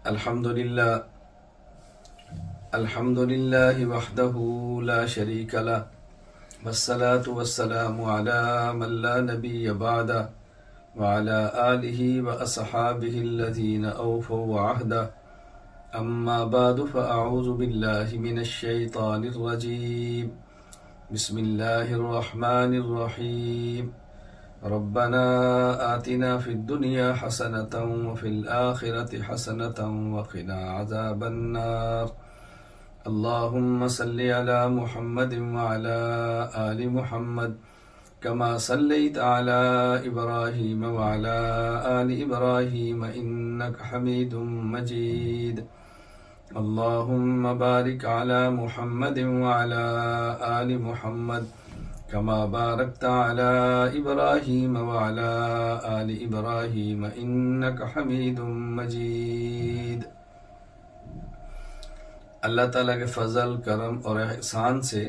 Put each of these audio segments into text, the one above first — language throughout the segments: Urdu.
الحمد لله وحده لا شريك له والصلاة والسلام على من لا نبي بعده وعلى آله وأصحابه الذين أوفوا عهده أما بعد فأعوذ بالله من الشيطان الرجيم بسم الله الرحمن الرحيم ربنا آتنا في الدنيا حسنة وفي الآخرة حسنة وقنا عذاب النار اللهم صل على محمد وعلى آل محمد كما صليت على إبراهيم وعلى آل إبراهيم إنك حميد مجيد اللهم بارك على محمد وعلى آل محمد كما باركت على إبراهيم وعلى آل إبراهيم إنك حميد مجيد۔ اللہ تعالیٰ کے فضل، کرم اور احسان سے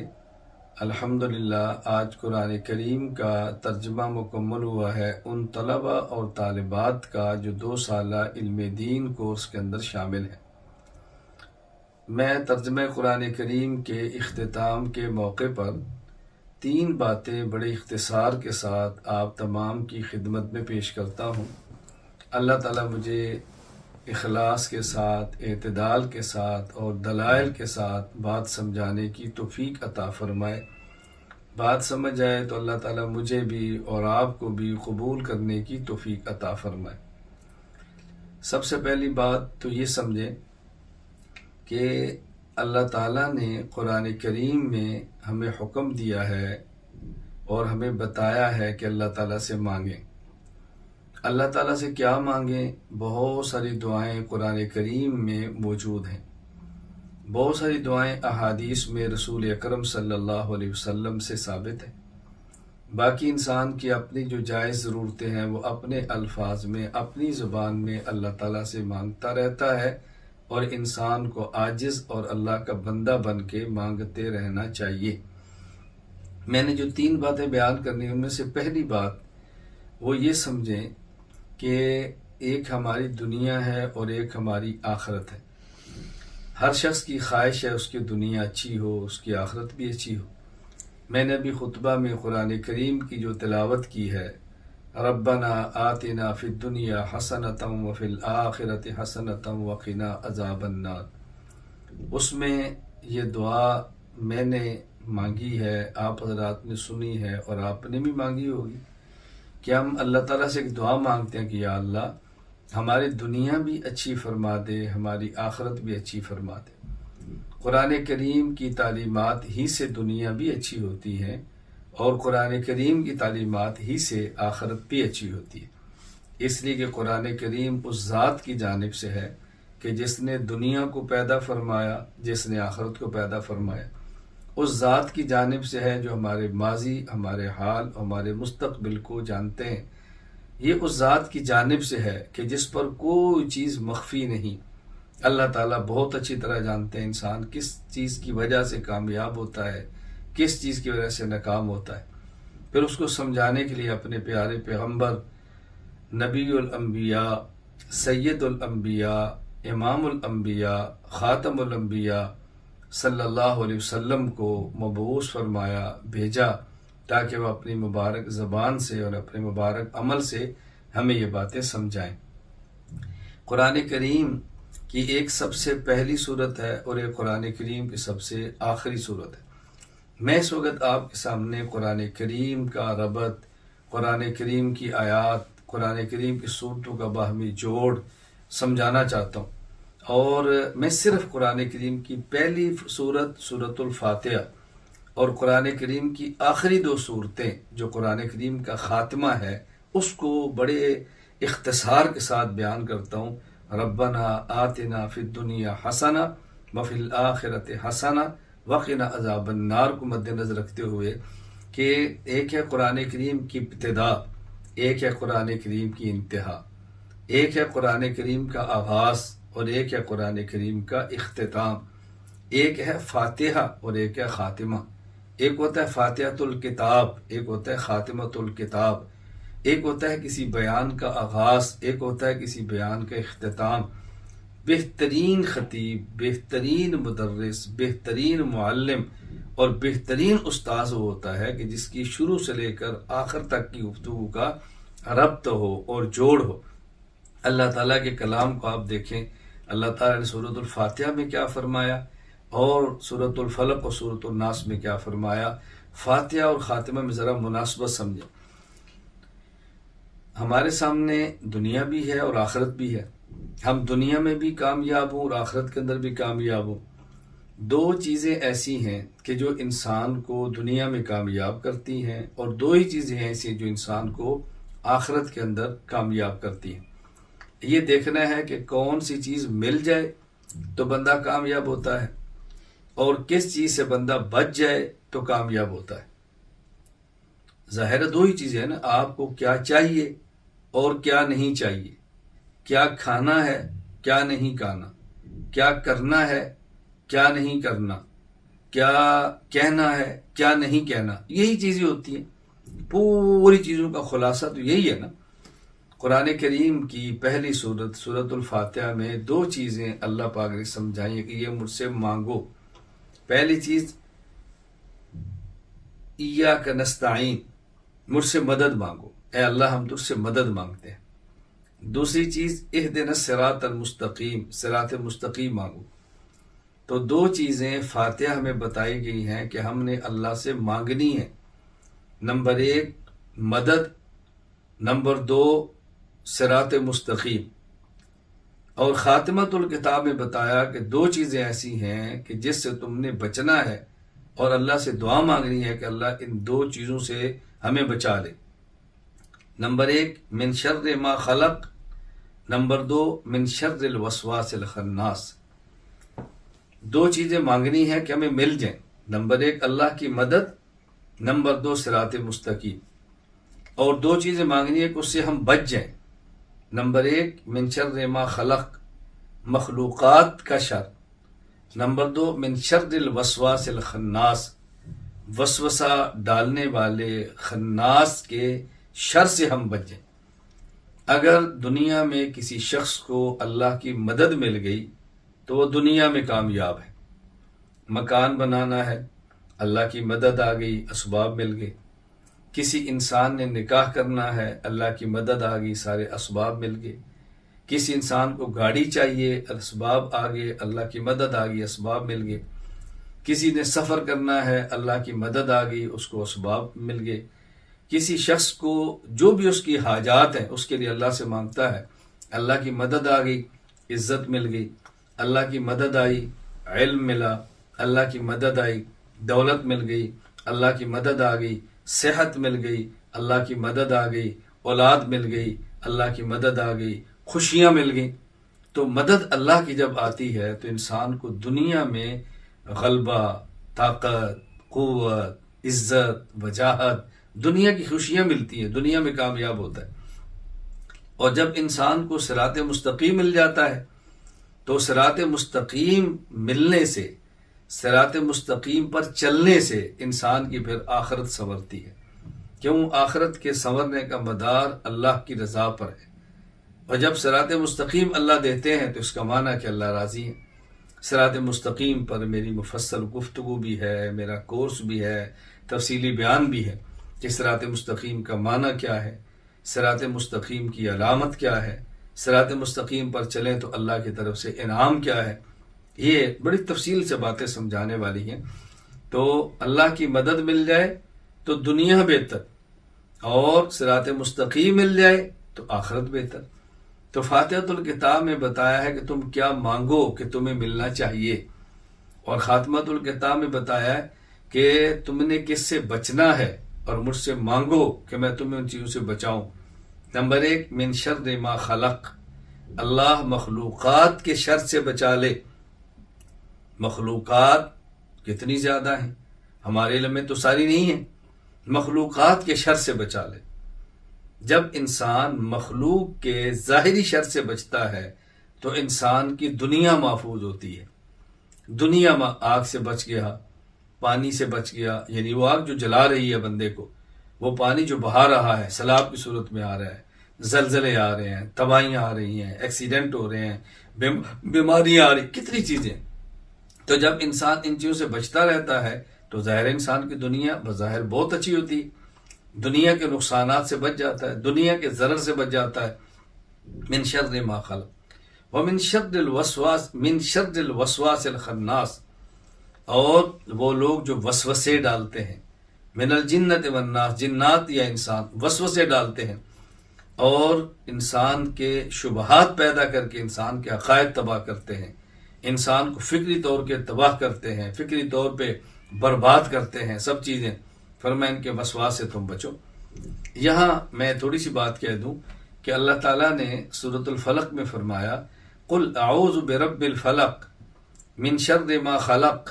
الحمدللہ آج قرآن کریم کا ترجمہ مکمل ہوا ہے ان طلباء اور طالبات کا جو 2 سالہ علم دین کورس کے اندر شامل ہیں۔ میں ترجمہ قرآن کریم کے اختتام کے موقع پر 3 باتیں بڑے اختصار کے ساتھ آپ تمام کی خدمت میں پیش کرتا ہوں۔ اللہ تعالیٰ مجھے اخلاص کے ساتھ، اعتدال کے ساتھ اور دلائل کے ساتھ بات سمجھانے کی توفیق عطا فرمائے۔ بات سمجھ آئے تو اللہ تعالیٰ مجھے بھی اور آپ کو بھی قبول کرنے کی توفیق عطا فرمائے۔ سب سے پہلی بات تو یہ سمجھیں کہ اللہ تعالیٰ نے قرآن کریم میں ہمیں حکم دیا ہے اور ہمیں بتایا ہے کہ اللہ تعالیٰ سے مانگیں۔ اللہ تعالیٰ سے کیا مانگیں؟ بہت ساری دعائیں قرآن کریم میں موجود ہیں، بہت ساری دعائیں احادیث میں رسول اکرم صلی اللہ علیہ وسلم سے ثابت ہیں۔ باقی انسان کی اپنی جو جائز ضرورتیں ہیں وہ اپنے الفاظ میں، اپنی زبان میں اللہ تعالیٰ سے مانگتا رہتا ہے، اور انسان کو عاجز اور اللہ کا بندہ بن کے مانگتے رہنا چاہیے۔ میں نے جو 3 باتیں بیان کرنی ان میں سے پہلی بات وہ یہ سمجھیں کہ ایک ہماری دنیا ہے اور ایک ہماری آخرت ہے۔ ہر شخص کی خواہش ہے اس کی دنیا اچھی ہو، اس کی آخرت بھی اچھی ہو۔ میں نے ابھی خطبہ میں قرآن کریم کی جو تلاوت کی ہے، ربنا آتنا فی الدنیا حسنۃ وفی الآخرۃ حسنۃ وقنا عذاب النار، اس میں یہ دعا میں نے مانگی ہے، آپ حضرات نے سنی ہے اور آپ نے بھی مانگی ہوگی کہ ہم اللہ تعالیٰ سے ایک دعا مانگتے ہیں کہ یا اللہ ہماری دنیا بھی اچھی فرما دے، ہماری آخرت بھی اچھی فرما دے۔ قرآن کریم کی تعلیمات ہی سے دنیا بھی اچھی ہوتی ہے اور قرآن کریم کی تعلیمات ہی سے آخرت بھی اچھی ہوتی ہے، اس لیے کہ قرآن کریم اس ذات کی جانب سے ہے کہ جس نے دنیا کو پیدا فرمایا، جس نے آخرت کو پیدا فرمایا، اس ذات کی جانب سے ہے جو ہمارے ماضی، ہمارے حال، ہمارے مستقبل کو جانتے ہیں۔ یہ اس ذات کی جانب سے ہے کہ جس پر کوئی چیز مخفی نہیں۔ اللہ تعالیٰ بہت اچھی طرح جانتے ہیں انسان کس چیز کی وجہ سے کامیاب ہوتا ہے، کس چیز کی وجہ سے ناکام ہوتا ہے، پھر اس کو سمجھانے کے لیے اپنے پیارے پیغمبر نبی الانبیاء، سید الانبیاء، امام الانبیاء، خاتم الانبیاء صلی اللہ علیہ وسلم کو مبعوث فرمایا، بھیجا، تاکہ وہ اپنی مبارک زبان سے اور اپنے مبارک عمل سے ہمیں یہ باتیں سمجھائیں۔ قرآن کریم کی ایک سب سے پہلی صورت ہے اور ایک قرآن کریم کی سب سے آخری صورت ہے۔ میں اس وقت آپ کے سامنے قرآن کریم کا ربط، قرآن کریم کی آیات، قرآن کریم کی صورتوں کا باہمی جوڑ سمجھانا چاہتا ہوں، اور میں صرف قرآن کریم کی پہلی صورت سورۃ الفاتحہ اور قرآن کریم کی آخری 2 صورتیں جو قرآن کریم کا خاتمہ ہے اس کو بڑے اختصار کے ساتھ بیان کرتا ہوں۔ ربنا آتنا فی الدنیا حسنہ وفی الآخرۃ حسنہ وقنا عذاب النار کو مد نظر رکھتے ہوئے کہ ایک ہے قرآن کریم کی ابتدا، ایک ہے قرآن کریم کی انتہا، ایک ہے قرآن کریم کا آغاز اور ایک ہے قرآن کریم کا اختتام، ایک ہے فاتحہ اور ایک ہے خاتمہ۔ ایک ہوتا ہے فاتحۃ الکتاب، ایک ہوتا ہے خاتمۃ الکتاب، ایک ہوتا ہے کسی بیان کا آغاز، ایک ہوتا ہے کسی بیان کا اختتام۔ بہترین خطیب، بہترین مدرس، بہترین معلم اور بہترین استاذ وہ ہوتا ہے کہ جس کی شروع سے لے کر آخر تک کی گفتگو کا ربط ہو اور جوڑ ہو۔ اللہ تعالیٰ کے کلام کو آپ دیکھیں، اللہ تعالیٰ نے سورۃ الفاتحہ میں کیا فرمایا اور سورۃ الفلق اور سورۃ الناس میں کیا فرمایا۔ فاتحہ اور خاتمہ میں ذرا مناسبت سمجھیں۔ ہمارے سامنے دنیا بھی ہے اور آخرت بھی ہے، ہم دنیا میں بھی کامیاب ہوں اور آخرت کے اندر بھی کامیاب ہوں۔ دو چیزیں ایسی ہیں کہ جو انسان کو دنیا میں کامیاب کرتی ہیں، اور دو ہی چیزیں ایسی ہیں جو انسان کو آخرت کے اندر کامیاب کرتی ہیں۔ یہ دیکھنا ہے کہ کون سی چیز مل جائے تو بندہ کامیاب ہوتا ہے، اور کس چیز سے بندہ بچ جائے تو کامیاب ہوتا ہے۔ ظاہر دو ہی چیزیں ہیں نا، آپ کو کیا چاہیے اور کیا نہیں چاہیے، کیا کھانا ہے کیا نہیں کھانا، کیا کرنا ہے کیا نہیں کرنا، کیا کہنا ہے کیا نہیں کہنا، یہی چیزیں ہوتی ہیں۔ پوری چیزوں کا خلاصہ تو یہی ہے نا۔ قرآن کریم کی پہلی سورۃ الفاتحہ میں دو چیزیں اللہ پاک نے سمجھائی کہ یہ مجھ سے مانگو۔ پہلی چیز ایاک نستعین، مجھ سے مدد مانگو، اے اللہ ہم تجھ سے مدد مانگتے ہیں۔ دوسری چیز اہدنا الصراط المستقیم، صراط مستقیم مانگو۔ تو دو چیزیں فاتحہ میں بتائی گئی ہیں کہ ہم نے اللہ سے مانگنی ہے۔ نمبر ایک مدد، نمبر دو صراط مستقیم۔ اور خاتمۃ الکتاب میں بتایا کہ دو چیزیں ایسی ہیں کہ جس سے تم نے بچنا ہے اور اللہ سے دعا مانگنی ہے کہ اللہ ان دو چیزوں سے ہمیں بچا لے۔ نمبر ایک من شر ما خلق، نمبر دو من شر الوسواس الخناس۔ دو چیزیں مانگنی ہے کہ ہمیں مل جائیں، نمبر ایک اللہ کی مدد، نمبر دو صراط مستقیم۔ اور دو چیزیں مانگنی ہے کہ اس سے ہم بچ جائیں، نمبر ایک من شر ما خلق، مخلوقات کا شر، نمبر دو من شر الوسواس الخناس، وسوسہ ڈالنے والے خناس کے شر سے ہم بچ جائیں۔ اگر دنیا میں کسی شخص کو اللہ کی مدد مل گئی تو وہ دنیا میں کامیاب ہے۔ مکان بنانا ہے، اللہ کی مدد آ گئی، اسباب مل گئے۔ کسی انسان نے نکاح کرنا ہے، اللہ کی مدد آ گئی، سارے اسباب مل گئے۔ کسی انسان کو گاڑی چاہیے، اسباب آ گئے، اللہ کی مدد آ گئی، اسباب مل گئے۔ کسی نے سفر کرنا ہے، اللہ کی مدد آ گئی، اس کو اسباب مل گئے۔ کسی شخص کو جو بھی اس کی حاجات ہیں اس کے لیے اللہ سے مانگتا ہے، اللہ کی مدد آ گئی، عزت مل گئی، اللہ کی مدد آئی، علم ملا، اللہ کی مدد آئی، دولت مل گئی، اللہ کی مدد آ گئی، صحت مل گئی، اللہ کی مدد آ گئی، اولاد مل گئی، اللہ کی مدد آ گئی، خوشیاں مل گئیں۔ تو مدد اللہ کی جب آتی ہے تو انسان کو دنیا میں غلبہ، طاقت، قوت، عزت، وجاہت، دنیا کی خوشیاں ملتی ہیں، دنیا میں کامیاب ہوتا ہے۔ اور جب انسان کو صراط مستقیم مل جاتا ہے تو صراط مستقیم ملنے سے، صراط مستقیم پر چلنے سے انسان کی پھر آخرت سنورتی ہے۔ کیوں؟ آخرت کے سنورنے کا مدار اللہ کی رضا پر ہے، اور جب صراط مستقیم اللہ دیتے ہیں تو اس کا معنی کہ اللہ راضی ہے۔ صراط مستقیم پر میری مفصل گفتگو بھی ہے، میرا کورس بھی ہے، تفصیلی بیان بھی ہے کہ صراط مستقیم کا معنی کیا ہے، صراط مستقیم کی علامت کیا ہے، صراط مستقیم پر چلیں تو اللہ کی طرف سے انعام کیا ہے۔ یہ بڑی تفصیل سے باتیں سمجھانے والی ہیں۔ تو اللہ کی مدد مل جائے تو دنیا بہتر، اور صراط مستقیم مل جائے تو آخرت بہتر۔ تو فاتحۃ الکتاب میں بتایا ہے کہ تم کیا مانگو کہ تمہیں ملنا چاہیے، اور خاتمۃ الکتاب میں بتایا ہے کہ تم نے کس سے بچنا ہے، اور مجھ سے مانگو کہ میں تمہیں ان چیزوں سے بچاؤں۔ نمبر ایک من شر ما خلق، اللہ مخلوقات کے شر سے بچا لے۔ مخلوقات کتنی زیادہ ہیں، ہمارے علم میں تو ساری نہیں ہیں، مخلوقات کے شر سے بچا لے۔ جب انسان مخلوق کے ظاہری شر سے بچتا ہے تو انسان کی دنیا محفوظ ہوتی ہے۔ دنیا میں آگ سے بچ گیا، پانی سے بچ گیا، یعنی وہ آگ جو جلا رہی ہے بندے کو، وہ پانی جو بہا رہا ہے، سیلاب کی صورت میں آ رہا ہے، زلزلے آ رہے ہیں، تباہیاں آ رہی ہیں، ایکسیڈنٹ ہو رہے ہیں، بیماریاں آ رہی، کتنی چیزیں. تو جب انسان ان چیزوں سے بچتا رہتا ہے تو ظاہر انسان کی دنیا بظاہر بہت اچھی ہوتی ہے، دنیا کے نقصانات سے بچ جاتا ہے، دنیا کے ضرر سے بچ جاتا ہے. من شر ما خلق ومن شر الوسواس الخناس، اور وہ لوگ جو وسوسے ڈالتے ہیں، من الجنت والناس، جنات یا انسان وسوسے ڈالتے ہیں اور انسان کے شبہات پیدا کر کے انسان کے عقائد تباہ کرتے ہیں، انسان کو فکری طور پہ تباہ کرتے ہیں، فکری طور پہ برباد کرتے ہیں سب چیزیں. فرمایا ان کے وسواس سے تم بچو. یہاں میں تھوڑی سی بات کہہ دوں کہ اللہ تعالیٰ نے سورۃ الفلق میں فرمایا قل اعوذ برب الفلق من شر ما خلق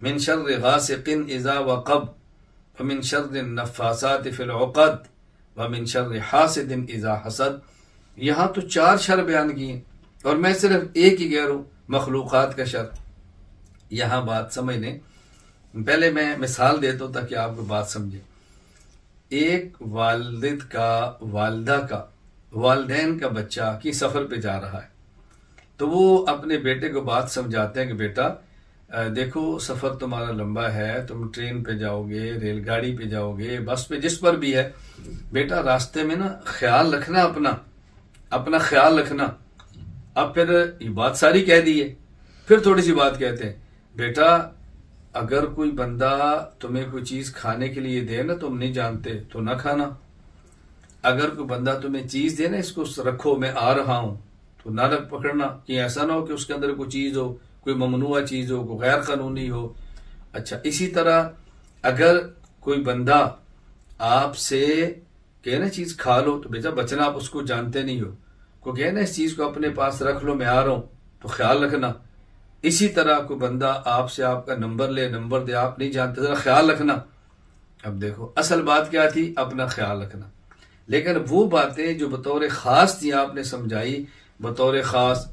من شر غاسق اذا وقب ومن شر النفاثات فی العقد ومن شر حاسد اذا حسد. یہاں تو 4 شر بیان کیے اور میں صرف ایک ہی کہہ رہا ہوں، مخلوقات کا شر. یہاں بات سمجھ لیں، پہلے میں مثال دیتا ہوں تاکہ آپ کو بات سمجھیں. ایک والد کا، والدہ کا، والدین کا بچہ کی سفر پہ جا رہا ہے تو وہ اپنے بیٹے کو بات سمجھاتے ہیں کہ بیٹا دیکھو سفر تمہارا لمبا ہے، تم ٹرین پہ جاؤ گے، ریل گاڑی پہ جاؤ گے، بس پہ، جس پر بھی ہے، بیٹا راستے میں نا خیال رکھنا، اپنا خیال رکھنا. اب پھر یہ بات ساری کہہ دی ہے، پھر تھوڑی سی بات کہتے ہیں بیٹا اگر کوئی بندہ تمہیں کوئی چیز کھانے کے لیے دے نا، تم نہیں جانتے تو نہ کھانا. اگر کوئی بندہ تمہیں چیز دے نا، اس کو رکھو میں آ رہا ہوں، تو نہ رکھ پکڑنا، کہ ایسا نہ ہو کہ اس کے اندر کوئی چیز ہو، کوئی ممنوع چیز ہو، کوئی غیر قانونی ہو. اچھا اسی طرح اگر کوئی بندہ آپ سے کہے نا چیز کھا لو تو بیٹا بچنا، آپ اس کو جانتے نہیں ہو، کو کہے نا اس چیز کو اپنے پاس رکھ لو میں آ رہا ہوں تو خیال رکھنا. اسی طرح کوئی بندہ آپ سے آپ کا نمبر لے، نمبر دے، آپ نہیں جانتے، ذرا خیال رکھنا. اب دیکھو اصل بات کیا تھی، اپنا خیال رکھنا. لیکن وہ باتیں جو بطور خاص تھی آپ نے سمجھائی، بطور خاص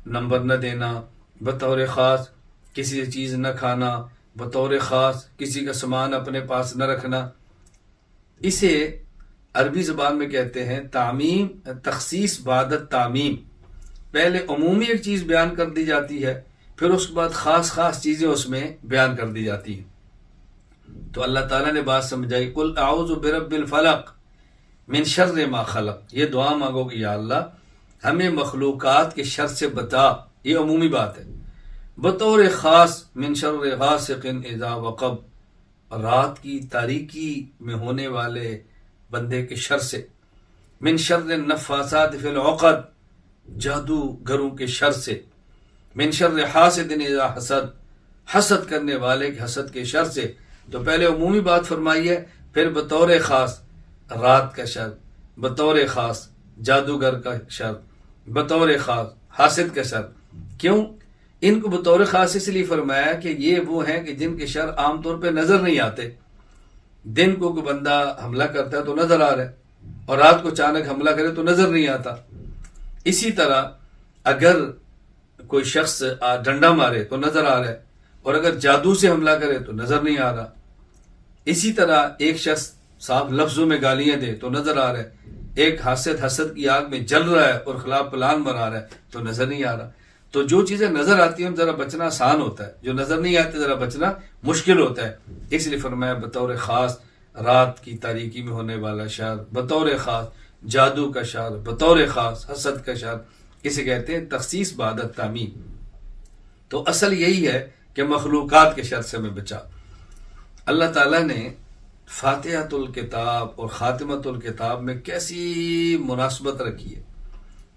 نمبر نہ دینا، بطور خاص کسی چیز نہ کھانا، بطور خاص کسی کا سامان اپنے پاس نہ رکھنا، اسے عربی زبان میں کہتے ہیں تعمیم، تخصیص بعد تعمیم. پہلے عمومی ایک چیز بیان کر دی جاتی ہے، پھر اس کے بعد خاص چیزیں اس میں بیان کر دی جاتی ہیں. تو اللہ تعالیٰ نے بات سمجھائی قل اعوذ برب الفلق من شر ما خلق. یہ دعا مانگو کہ یا اللہ ہمیں مخلوقات کے شر سے بتا، یہ عمومی بات ہے. بطور خاص من شر غاسق اذا وقب، رات کی تاریکی میں ہونے والے بندے کے شر سے. من شر النفاثات فی العقد، جادوگروں کے شر سے. من شر حاسد اذا حسد، حسد کرنے والے کے حسد کے شر سے. تو پہلے عمومی بات فرمائی ہے، پھر بطور خاص رات کا شر، بطور خاص جادوگر کا شر، بطور خاص حاسد کا شر. کیوں ان کو بطور خاص اس لیے فرمایا کہ یہ وہ ہیں کہ جن کے شر عام طور پہ نظر نہیں آتے. دن کو کوئی بندہ حملہ کرتا ہے تو نظر آ رہا ہے، اور رات کو اچانک حملہ کرے تو نظر نہیں آتا. اسی طرح اگر کوئی شخص ڈنڈا مارے تو نظر آ رہا ہے، اور اگر جادو سے حملہ کرے تو نظر نہیں آ رہا. اسی طرح ایک شخص صاف لفظوں میں گالیاں دے تو نظر آ رہا ہے، ایک حسد کی آگ میں جل رہا ہے اور خلاف پلان بنا رہا ہے تو نظر نہیں آ رہا. تو جو چیزیں نظر آتی ہیں ذرا بچنا آسان ہوتا ہے، جو نظر نہیں آتی ذرا بچنا مشکل ہوتا ہے. اس لیے فرمایا بطور خاص رات کی تاریکی میں ہونے والا شر، بطور خاص جادو کا شر، بطور خاص حسد کا شر. اسے کہتے ہیں تخصیص بعد تعمیم. تو اصل یہی ہے کہ مخلوقات کے شر سے میں بچا. اللہ تعالیٰ نے فاتحۃ الکتاب اور خاتمۃ الکتاب میں کیسی مناسبت رکھی ہے،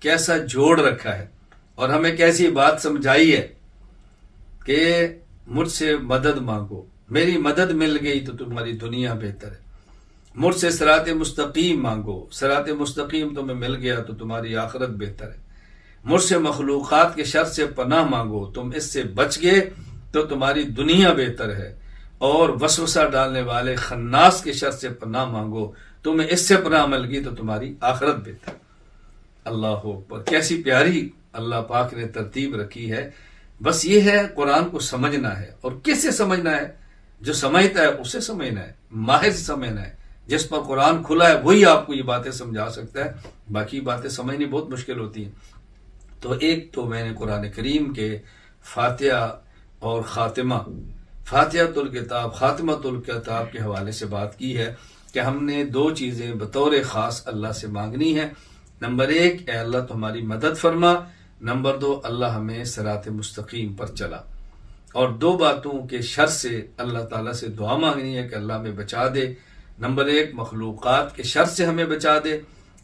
کیسا جوڑ رکھا ہے، اور ہمیں کیسی بات سمجھائی ہے کہ مجھ سے مدد مانگو، میری مدد مل گئی تو تمہاری دنیا بہتر ہے. مجھ سے صراط مستقیم مانگو، صراط مستقیم تمہیں مل گیا تو تمہاری آخرت بہتر ہے. مجھ سے مخلوقات کے شر سے پناہ مانگو، تم اس سے بچ گئے تو تمہاری دنیا بہتر ہے. اور وسوسہ ڈالنے والے خناس کے شر سے پناہ مانگو، تمہیں اس سے پناہ مل گئی تو تمہاری آخرت بہتر. اللہ اکبر، کیسی پیاری اللہ پاک نے ترتیب رکھی ہے. بس یہ ہے قرآن کو سمجھنا ہے، اور کس سے سمجھنا ہے؟ جو سمجھتا ہے اسے سمجھنا ہے، ماہر سے سمجھنا ہے. جس پر قرآن کھلا ہے وہی آپ کو یہ باتیں سمجھا سکتا ہے، باقی باتیں سمجھنی بہت مشکل ہوتی ہیں. تو ایک تو میں نے قرآن کریم کے فاتحہ اور خاتمہ، فاتحۃ الکتاب خاتمۃ الکتاب کے حوالے سے بات کی ہے کہ ہم نے دو چیزیں بطور خاص اللہ سے مانگنی ہے۔ نمبر ایک، اے اللہ تو ہماری مدد فرما۔ نمبر دو، اللہ ہمیں صراط مستقیم پر چلا۔ اور دو باتوں کے شر سے اللہ تعالیٰ سے دعا مانگنی ہے کہ اللہ ہمیں بچا دے۔ نمبر ایک، مخلوقات کے شر سے ہمیں بچا دے،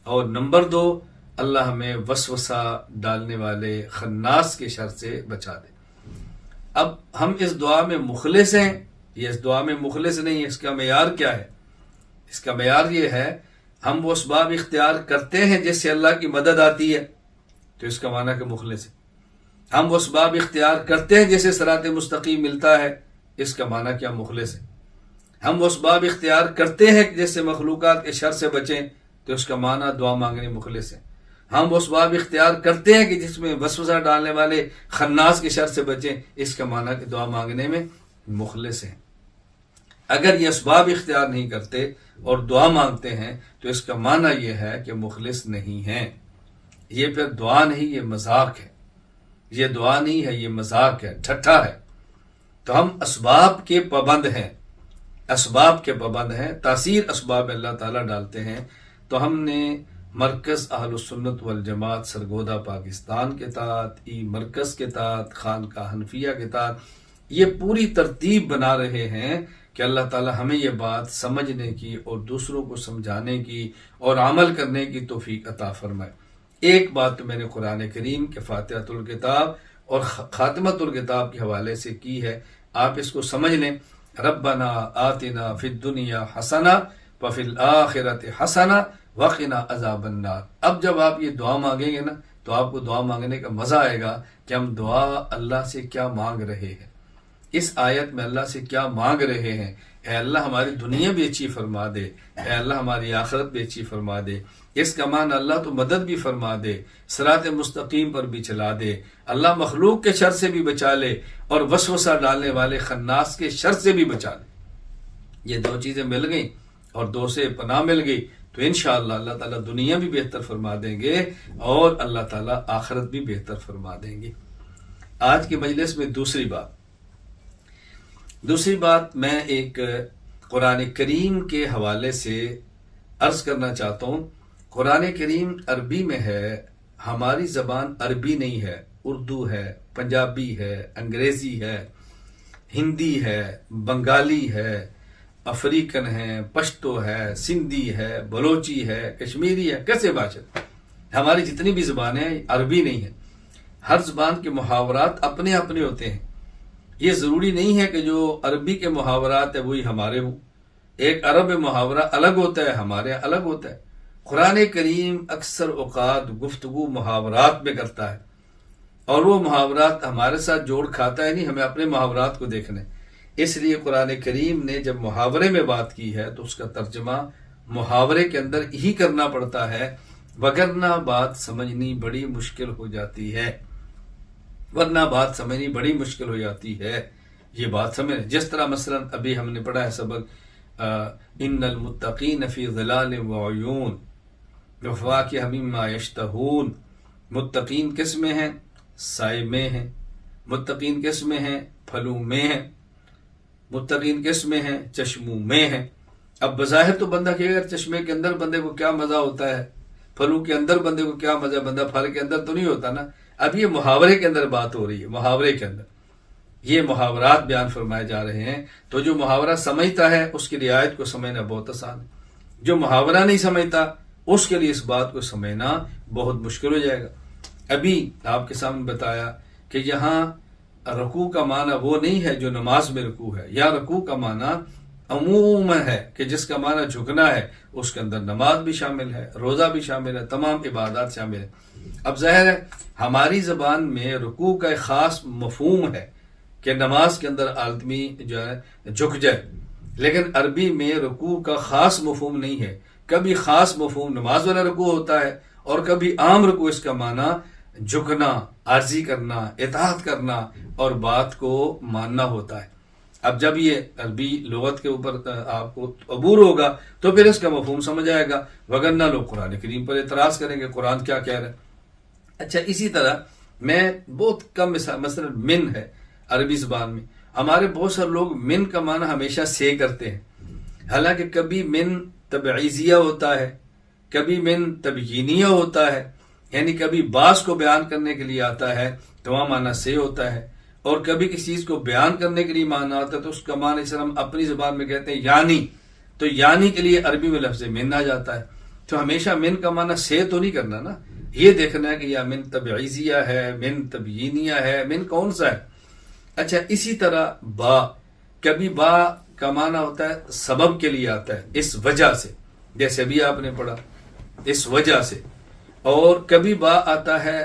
اور نمبر دو، اللہ ہمیں وسوسہ ڈالنے والے خناس کے شر سے بچا دے۔ اب ہم اس دعا میں مخلص ہیں یا اس دعا میں مخلص نہیں، اس کا معیار کیا ہے؟ اس کا معیار یہ ہے، ہم وہ اسباب اختیار کرتے ہیں جس سے اللہ کی مدد آتی ہے تو اس کا معنی کہ مخلص ہے۔ ہم وہ اسباب اختیار کرتے ہیں جیسے صراط مستقیم ملتا ہے، اس کا معنی کیا؟ مخلص ہے۔ ہم وہ اسباب اختیار کرتے ہیں جس سے مخلوقات کے شر سے بچیں تو اس کا معنی دعا مانگنے مخلص ہے۔ ہم وہ اسباب اختیار کرتے ہیں کہ جس میں وسوسہ ڈالنے والے خناس کے شر سے بچیں، اس کا معنی کہ دعا مانگنے میں مخلص ہیں۔ اگر یہ اسباب اختیار نہیں کرتے اور دعا مانگتے ہیں تو اس کا معنی یہ ہے کہ مخلص نہیں ہیں۔ یہ پھر دعا نہیں، یہ مذاق ہے۔ یہ دعا نہیں ہے، یہ مذاق ہے، ٹھٹھا ہے۔ تو ہم اسباب کے پابند ہیں، اسباب کے پابند ہیں، تاثیر اسباب اللہ تعالیٰ ڈالتے ہیں۔ تو ہم نے مرکز اہل السنت والجماعت سرگودا پاکستان کے تحت، ای مرکز کے تحت، خانقاہ حنفیہ کے تحت یہ پوری ترتیب بنا رہے ہیں کہ اللہ تعالیٰ ہمیں یہ بات سمجھنے کی اور دوسروں کو سمجھانے کی اور عمل کرنے کی توفیق عطا فرمائے۔ ایک بات تو میں نے قرآن کریم کے فاتحۃ الکتاب اور خاتمۃ الکتاب کے حوالے سے کی ہے، آپ اس کو سمجھ لیں۔ ربنا آتنا فی الدنیا حسنہ وفی الآخرۃ حسنہ وقنا عذاب النار۔ اب جب آپ یہ دعا مانگیں گے نا تو آپ کو دعا مانگنے کا مزہ آئے گا کہ ہم دعا اللہ سے کیا مانگ رہے ہیں، اس آیت میں اللہ سے کیا مانگ رہے ہیں۔ اے اللہ ہماری دنیا بھی اچھی فرما دے، اے اللہ ہماری آخرت بھی اچھی فرما دے۔ اس کا معنی اللہ تو مدد بھی فرما دے، صراط مستقیم پر بھی چلا دے، اللہ مخلوق کے شر سے بھی بچا لے اور وسوسہ ڈالنے والے خناس کے شر سے بھی بچا لے۔ یہ دو چیزیں مل گئیں اور دو سے پناہ مل گئی تو انشاءاللہ اللہ تعالیٰ دنیا بھی بہتر فرما دیں گے اور اللہ تعالیٰ آخرت بھی بہتر فرما دیں گے۔ آج کی مجلس میں دوسری بات میں ایک قرآن کریم کے حوالے سے عرض کرنا چاہتا ہوں۔ قرآن کریم عربی میں ہے، ہماری زبان عربی نہیں ہے، اردو ہے، پنجابی ہے، انگریزی ہے، ہندی ہے، بنگالی ہے، افریقن ہے، پشتو ہے، سندھی ہے، بلوچی ہے، کشمیری ہے، کیسے باشد ہماری جتنی بھی زبانیں ہیں عربی نہیں ہیں۔ ہر زبان کے محاورات اپنے اپنے ہوتے ہیں۔ یہ ضروری نہیں ہے کہ جو عربی کے محاورات ہیں وہی ہمارے ہوں۔ ایک عرب محاورہ الگ ہوتا ہے، ہمارے الگ ہوتا ہے۔ قرآن کریم اکثر اوقات گفتگو محاورات میں کرتا ہے اور وہ محاورات ہمارے ساتھ جوڑ کھاتا ہے نہیں، ہمیں اپنے محاورات کو دیکھنا ہے۔ اس لیے قرآن کریم نے جب محاورے میں بات کی ہے تو اس کا ترجمہ محاورے کے اندر ہی کرنا پڑتا ہے، وگرنہ بات سمجھنی بڑی مشکل ہو جاتی ہے، یہ بات سمجھ۔ جس طرح مثلا ابھی ہم نے پڑھا ہے سبق ان المتقین فی ظلال وعیون وفواکہ مما یشتہون۔ متقین کس میں ہیں؟ سائے میں ہیں۔ متقین کس میں ہیں؟ پھلوں میں ہیں۔ متقین کس میں ہیں؟ چشموں میں ہیں۔ اب بظاہر تو بندہ کہ اگر چشمے کے اندر بندے کو کیا مزہ ہوتا ہے، پھلوں کے اندر بندے کو کیا مزہ، بندہ پھل کے اندر تو نہیں ہوتا نا۔ اب یہ محاورے کے اندر بات ہو رہی ہے، محاورے کے اندر یہ محاورات بیان فرمائے جا رہے ہیں۔ تو جو محاورہ سمجھتا ہے اس کی رعایت کو سمجھنا بہت آسان ہے، جو محاورہ نہیں سمجھتا اس کے لیے اس بات کو سمجھنا بہت مشکل ہو جائے گا۔ ابھی آپ کے سامنے بتایا کہ یہاں رکوع کا معنی وہ نہیں ہے جو نماز میں رکوع ہے، یا رکوع کا معنی عموم ہے کہ جس کا معنی جھکنا ہے، اس کے اندر نماز بھی شامل ہے، روزہ بھی شامل ہے، تمام عبادات شامل ہے۔ اب ظاہر ہے ہماری زبان میں رکوع کا ایک خاص مفہوم ہے کہ نماز کے اندر آدمی جو ہے جھک جائے، لیکن عربی میں رکوع کا خاص مفہوم نہیں ہے۔ کبھی خاص مفہوم نماز والا رکوع ہوتا ہے اور کبھی عام رکوع اس کا معنی جھکنا، عاجزی کرنا، اطاعت کرنا اور بات کو ماننا ہوتا ہے۔ اب جب یہ عربی لغت کے اوپر آپ کو عبور ہوگا تو پھر اس کا مفہوم سمجھ آئے گا، وگرنہ لوگ قرآن کریم پر اعتراض کریں گے قرآن کیا کہہ رہا ہے۔ اچھا، اسی طرح میں بہت کم مثلا من ہے عربی زبان میں، ہمارے بہت سارے لوگ من کا معنی ہمیشہ سے کرتے ہیں، حالانکہ کبھی من تبعیضیہ ہوتا ہے، کبھی من تبیینیہ ہوتا ہے، یعنی کبھی بعض کو بیان کرنے کے لیے آتا ہے تو وہاں معنی سے ہوتا ہے، اور کبھی کسی چیز کو بیان کرنے کے لیے معنی آتا ہے تو اس کا معنی اس طرح ہم اپنی زبان میں کہتے ہیں یعنی، تو یعنی کے لیے عربی میں لفظ من آ جاتا ہے۔ تو ہمیشہ من کا معنی سے تو نہیں کرنا نا، یہ دیکھنا ہے کہ یا من تبعیضیہ ہے، من تبیینیہ ہے، من کون سا ہے۔ اچھا اسی طرح با، کبھی با کا معنی ہوتا ہے سبب کے لیے آتا ہے، اس وجہ سے، جیسے ابھی آپ نے پڑھا اس وجہ سے، اور کبھی با آتا ہے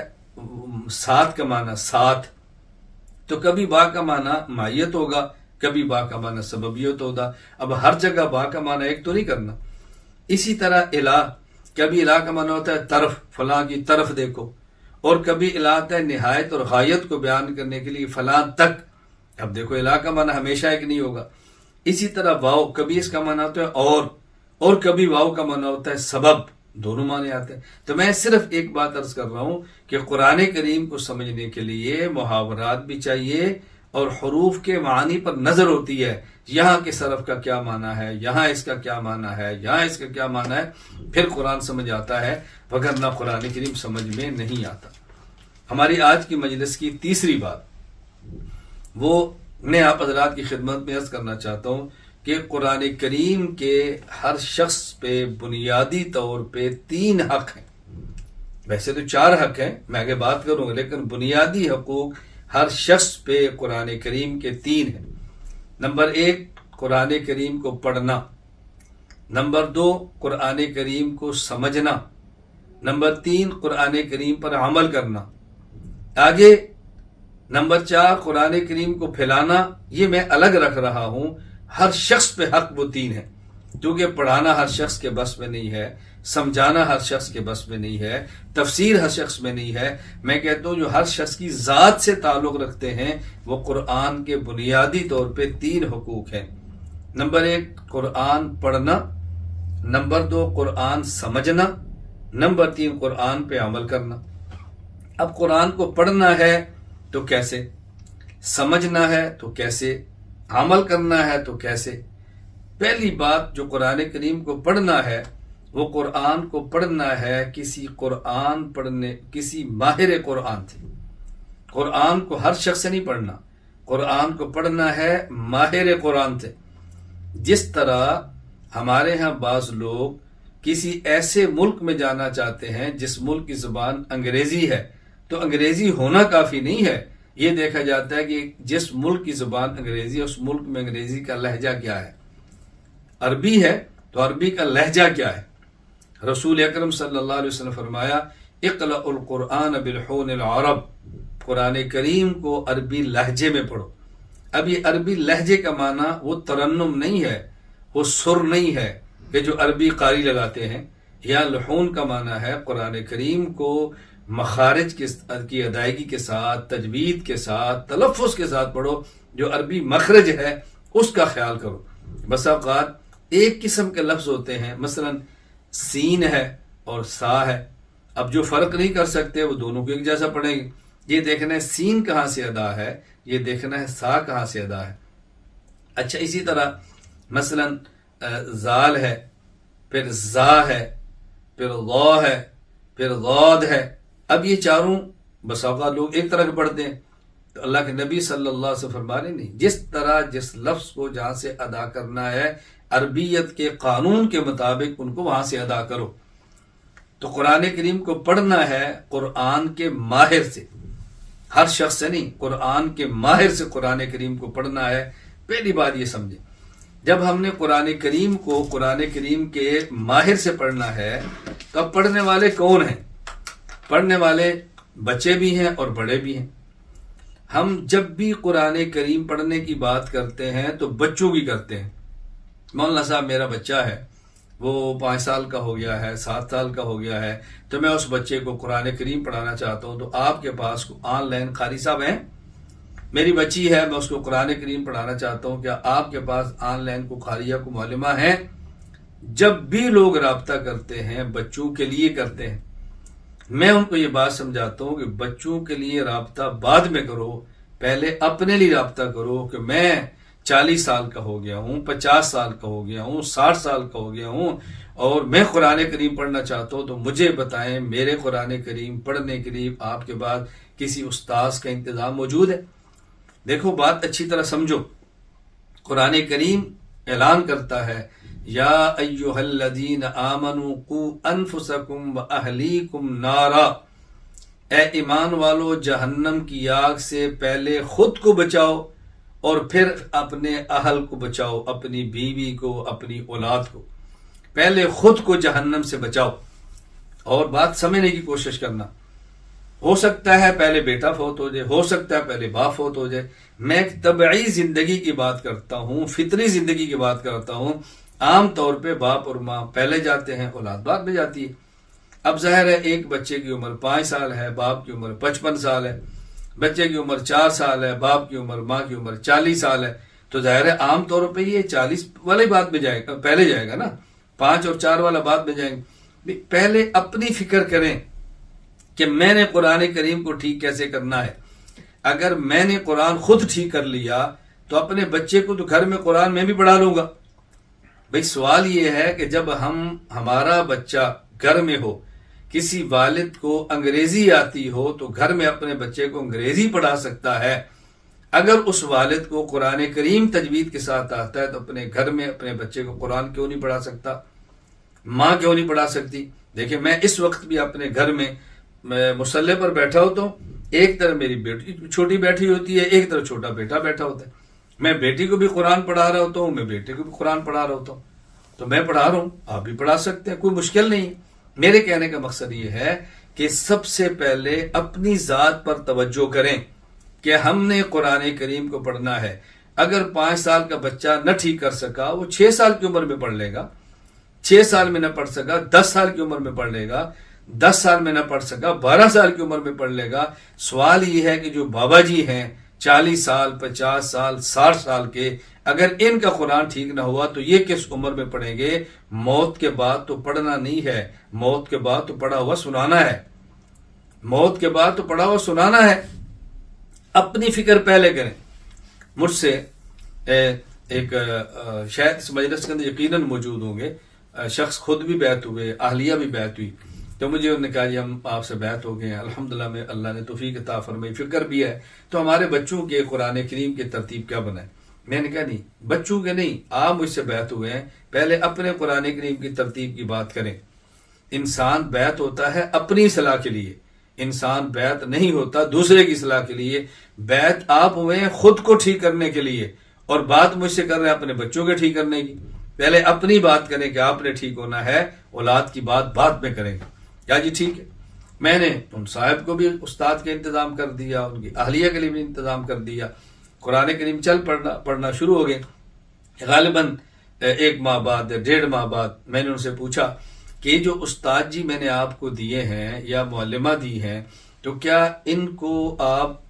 ساتھ کا معنی ساتھ، تو کبھی با کا معنی مائیت ہوگا، کبھی با کا معنی سببیت ہوگا۔ اب ہر جگہ با کا معنی ایک تو نہیں کرنا۔ اسی طرح الہ، کبھی الہ کا معنی ہوتا ہے طرف، فلاں کی طرف دیکھو، اور کبھی الہ آتا ہے نہایت اور غایت کو بیان کرنے کے لیے فلاں تک۔ اب دیکھو الہ کا معنی ہمیشہ ایک نہیں ہوگا۔ اسی طرح واو، کبھی اس کا معنی ہوتا ہے اور کبھی واو کا معنی ہوتا ہے سبب، دونوں معنی آتے ہیں۔ تو میں صرف ایک بات عرض کر رہا ہوں کہ قرآن کریم کو سمجھنے کے لیے محاورات بھی چاہیے اور حروف کے معنی پر نظر ہوتی ہے، یہاں کے صرف کا کیا معنی ہے، یہاں اس کا کیا معنی ہے، یہاں اس کا کیا معنی ہے، پھر قرآن سمجھ آتا ہے، وگرنہ قرآن کریم سمجھ میں نہیں آتا۔ ہماری آج کی مجلس کی تیسری بات وہ میں آپ حضرات کی خدمت میں عرض کرنا چاہتا ہوں کہ قرآن کریم کے ہر شخص پہ بنیادی طور پہ 3 حق ہیں، ویسے تو 4 حق ہیں، میں آگے بات کروں گا، لیکن بنیادی حقوق ہر شخص پہ قرآن کریم کے 3 ہیں۔ نمبر 1 قرآن کریم کو پڑھنا، نمبر 2 قرآن کریم کو سمجھنا، نمبر 3 قرآن کریم پر عمل کرنا، آگے نمبر 4 قرآن کریم کو پھیلانا۔ یہ میں الگ رکھ رہا ہوں، ہر شخص پہ حق وہ 3 ہیں، کیونکہ پڑھانا ہر شخص کے بس میں نہیں ہے، سمجھانا ہر شخص کے بس میں نہیں ہے، تفسیر ہر شخص میں نہیں ہے۔ میں کہتا ہوں جو ہر شخص کی ذات سے تعلق رکھتے ہیں وہ قرآن کے بنیادی طور پہ 3 حقوق ہیں۔ نمبر 1 قرآن پڑھنا، نمبر 2 قرآن سمجھنا، نمبر 3 قرآن پہ عمل کرنا۔ اب قرآن کو پڑھنا ہے تو کیسے، سمجھنا ہے تو کیسے، عمل کرنا ہے تو کیسے؟ پہلی بات جو قرآن کریم کو پڑھنا ہے وہ قرآن کو پڑھنا ہے کسی ماہر قرآن سے۔ قرآن کو ہر شخص سے نہیں پڑھنا، قرآن کو پڑھنا ہے ماہر قرآن سے۔ جس طرح ہمارے ہاں بعض لوگ کسی ایسے ملک میں جانا چاہتے ہیں جس ملک کی زبان انگریزی ہے، تو انگریزی ہونا کافی نہیں ہے، یہ دیکھا جاتا ہے کہ جس ملک کی زبان انگریزی ہے اس ملک میں انگریزی کا لہجہ کیا ہے۔ عربی ہے تو عربی کا لہجہ کیا ہے؟ رسول اکرم صلی اللہ علیہ وسلم فرمایا اقرأ القرآن بلحون العرب، قرآن کریم کو عربی لہجے میں پڑھو۔ اب یہ عربی لہجے کا معنی وہ ترنم نہیں ہے، وہ سر نہیں ہے کہ جو عربی قاری لگاتے ہیں، یا لحون کا معنی ہے قرآن کریم کو مخارج کی ادائیگی کے ساتھ، تجوید کے ساتھ، تلفظ کے ساتھ پڑھو، جو عربی مخرج ہے اس کا خیال کرو۔ بس اوقات ایک قسم کے لفظ ہوتے ہیں، مثلا سین ہے اور سا ہے، اب جو فرق نہیں کر سکتے وہ دونوں کو ایک جیسا پڑھیں گے، یہ دیکھنا ہے سین کہاں سے ادا ہے، یہ دیکھنا ہے سا کہاں سے ادا ہے۔ اچھا اسی طرح مثلا زال ہے، پھر زا ہے، پھر ضا ہے، پھر ضاد ہے۔ اب یہ چاروں بس اوقات لوگ ایک طرح کے پڑھتے ہیں، تو اللہ کے نبی صلی اللہ علیہ وسلم فرما رہے نہیں، جس طرح جس لفظ کو جہاں سے ادا کرنا ہے عربیت کے قانون کے مطابق ان کو وہاں سے ادا کرو۔ تو قرآن کریم کو پڑھنا ہے قرآن کے ماہر سے، ہر شخص سے نہیں، قرآن کے ماہر سے قرآن کریم کو پڑھنا ہے۔ پہلی بات یہ سمجھیں، جب ہم نے قرآن کریم کو قرآن کریم کے ماہر سے پڑھنا ہے تو اب پڑھنے والے کون ہیں؟ پڑھنے والے بچے بھی ہیں اور بڑے بھی ہیں۔ ہم جب بھی قرآن کریم پڑھنے کی بات کرتے ہیں تو بچوں کی کرتے ہیں۔ مولانا صاحب میرا بچہ ہے، وہ 5 سال کا ہو گیا ہے، 7 سال کا ہو گیا ہے، تو میں اس بچے کو قرآن کریم پڑھانا چاہتا ہوں، تو آپ کے پاس آن لائن قاری صاحب ہیں؟ میری بچی ہے، میں اس کو قرآن کریم پڑھانا چاہتا ہوں، کیا آپ کے پاس آن لائن کو قاریہ کو معلمہ ہیں؟ جب بھی لوگ رابطہ کرتے ہیں بچوں کے لیے کرتے ہیں، میں ان کو یہ بات سمجھاتا ہوں کہ بچوں کے لیے رابطہ بعد میں کرو، پہلے اپنے لیے رابطہ کرو کہ میں 40 سال کا ہو گیا ہوں، 50 سال کا ہو گیا ہوں، 60 سال کا ہو گیا ہوں اور میں قرآن کریم پڑھنا چاہتا ہوں، تو مجھے بتائیں میرے قرآن کریم پڑھنے کے لیے آپ کے بعد کسی استاذ کا انتظام موجود ہے؟ دیکھو بات اچھی طرح سمجھو، قرآن کریم اعلان کرتا ہے یا ایھا الذین آمنوا قوا انفسکم واہلیکم نارا، اے ایمان والو جہنم کی آگ سے پہلے خود کو بچاؤ اور پھر اپنے اہل کو بچاؤ، اپنی بیوی کو، اپنی اولاد کو، پہلے خود کو جہنم سے بچاؤ۔ اور بات سمجھنے کی کوشش کرنا، ہو سکتا ہے پہلے بیٹا فوت ہو جائے، ہو سکتا ہے پہلے باپ فوت ہو جائے، میں ایک طبعی زندگی کی بات کرتا ہوں، فطری زندگی کی بات کرتا ہوں۔ عام طور پہ باپ اور ماں پہلے جاتے ہیں، اولاد بعد میں جاتی ہے۔ اب ظاہر ہے ایک بچے کی عمر 5 سال ہے، باپ کی عمر 55 سال ہے، بچے کی عمر 4 سال ہے، باپ کی عمر، ماں کی عمر 40 سال ہے، تو ظاہر ہے عام طور پہ یہ 40 والی بات میں جائے گا، پہلے جائے گا نا، 5 اور 4 والا بعد میں جائیں گے۔ پہلے اپنی فکر کریں کہ میں نے قرآن کریم کو ٹھیک کیسے کرنا ہے۔ اگر میں نے قرآن خود ٹھیک کر لیا تو اپنے بچے کو تو گھر میں قرآن میں بھی پڑھا لوں گا۔ بھئی سوال یہ ہے کہ جب ہمارا بچہ گھر میں ہو، کسی والد کو انگریزی آتی ہو تو گھر میں اپنے بچے کو انگریزی پڑھا سکتا ہے، اگر اس والد کو قرآن کریم تجوید کے ساتھ آتا ہے تو اپنے گھر میں اپنے بچے کو قرآن کیوں نہیں پڑھا سکتا؟ ماں کیوں نہیں پڑھا سکتی؟ دیکھیں میں اس وقت بھی اپنے گھر میں مصلی پر بیٹھا ہوتا ہوں، ایک طرف میری بیٹی چھوٹی بیٹھی ہوتی ہے، ایک طرف چھوٹا بیٹا بیٹھا ہوتا ہے، میں بیٹی کو بھی قرآن پڑھا رہا ہوتا ہوں، میں بیٹے کو بھی قرآن پڑھا رہا ہوتا ہوں، تو میں پڑھا رہا ہوں، آپ بھی پڑھا سکتے ہیں، کوئی مشکل نہیں۔ میرے کہنے کا مقصد یہ ہے کہ سب سے پہلے اپنی ذات پر توجہ کریں کہ ہم نے قرآن کریم کو پڑھنا ہے۔ اگر 5 سال کا بچہ نہ ٹھیک کر سکا، وہ 6 سال کی عمر میں پڑھ لے گا، 6 سال میں نہ پڑھ سکا 10 سال کی عمر میں پڑھ لے گا، 10 سال میں نہ پڑھ سکا 12 سال کی عمر میں پڑھ لے گا۔ سوال یہ ہے کہ جو بابا جی ہیں 40 سال 50 سال 60 سال کے، اگر ان کا قرآن ٹھیک نہ ہوا تو یہ کس عمر میں پڑھیں گے؟ موت کے بعد تو پڑھنا نہیں ہے، موت کے بعد تو پڑھا ہوا سنانا ہے، موت کے بعد تو پڑھا ہوا سنانا ہے۔ اپنی فکر پہلے کریں۔ مجھ سے ایک شاید اس مجلس کے اندر یقیناً موجود ہوں گے شخص، خود بھی بیعت ہوئے، اہلیہ بھی بیعت ہوئی، تو مجھے انہوں نے کہا جی ہم آپ سے بیعت ہو گئے ہیں، الحمدللہ میں اللہ نے توفیق عطا فرمائی، فکر بھی ہے، تو ہمارے بچوں کے قرآن کریم کی ترتیب کیا بنائے؟ میں نے کہا نہیں، بچوں کے نہیں، آپ مجھ سے بیعت ہوئے ہیں، پہلے اپنے قرآن کریم کی ترتیب کی بات کریں۔ انسان بیعت ہوتا ہے اپنی اصلاح کے لیے، انسان بیعت نہیں ہوتا دوسرے کی اصلاح کے لیے۔ بیعت آپ ہوئے ہیں خود کو ٹھیک کرنے کے لیے، اور بات مجھ سے کر رہے ہیں اپنے بچوں کے ٹھیک کرنے کی۔ پہلے اپنی بات کریں کہ آپ نے ٹھیک ہونا ہے، اولاد کی بات بعد میں کریں گے۔ کیا جی ٹھیک ہے؟ میں نے ان صاحب کو بھی استاد کے انتظام کر دیا، ان کی اہلیہ کے لیے بھی انتظام کر دیا، قرآن کریم چل پڑھنا شروع ہو گئے۔ غالباً 1 ماہ بعد 1.5 ماہ بعد میں نے ان سے پوچھا کہ جو استاد جی میں نے آپ کو دیے ہیں یا معلمہ دی ہیں، تو کیا ان کو آپ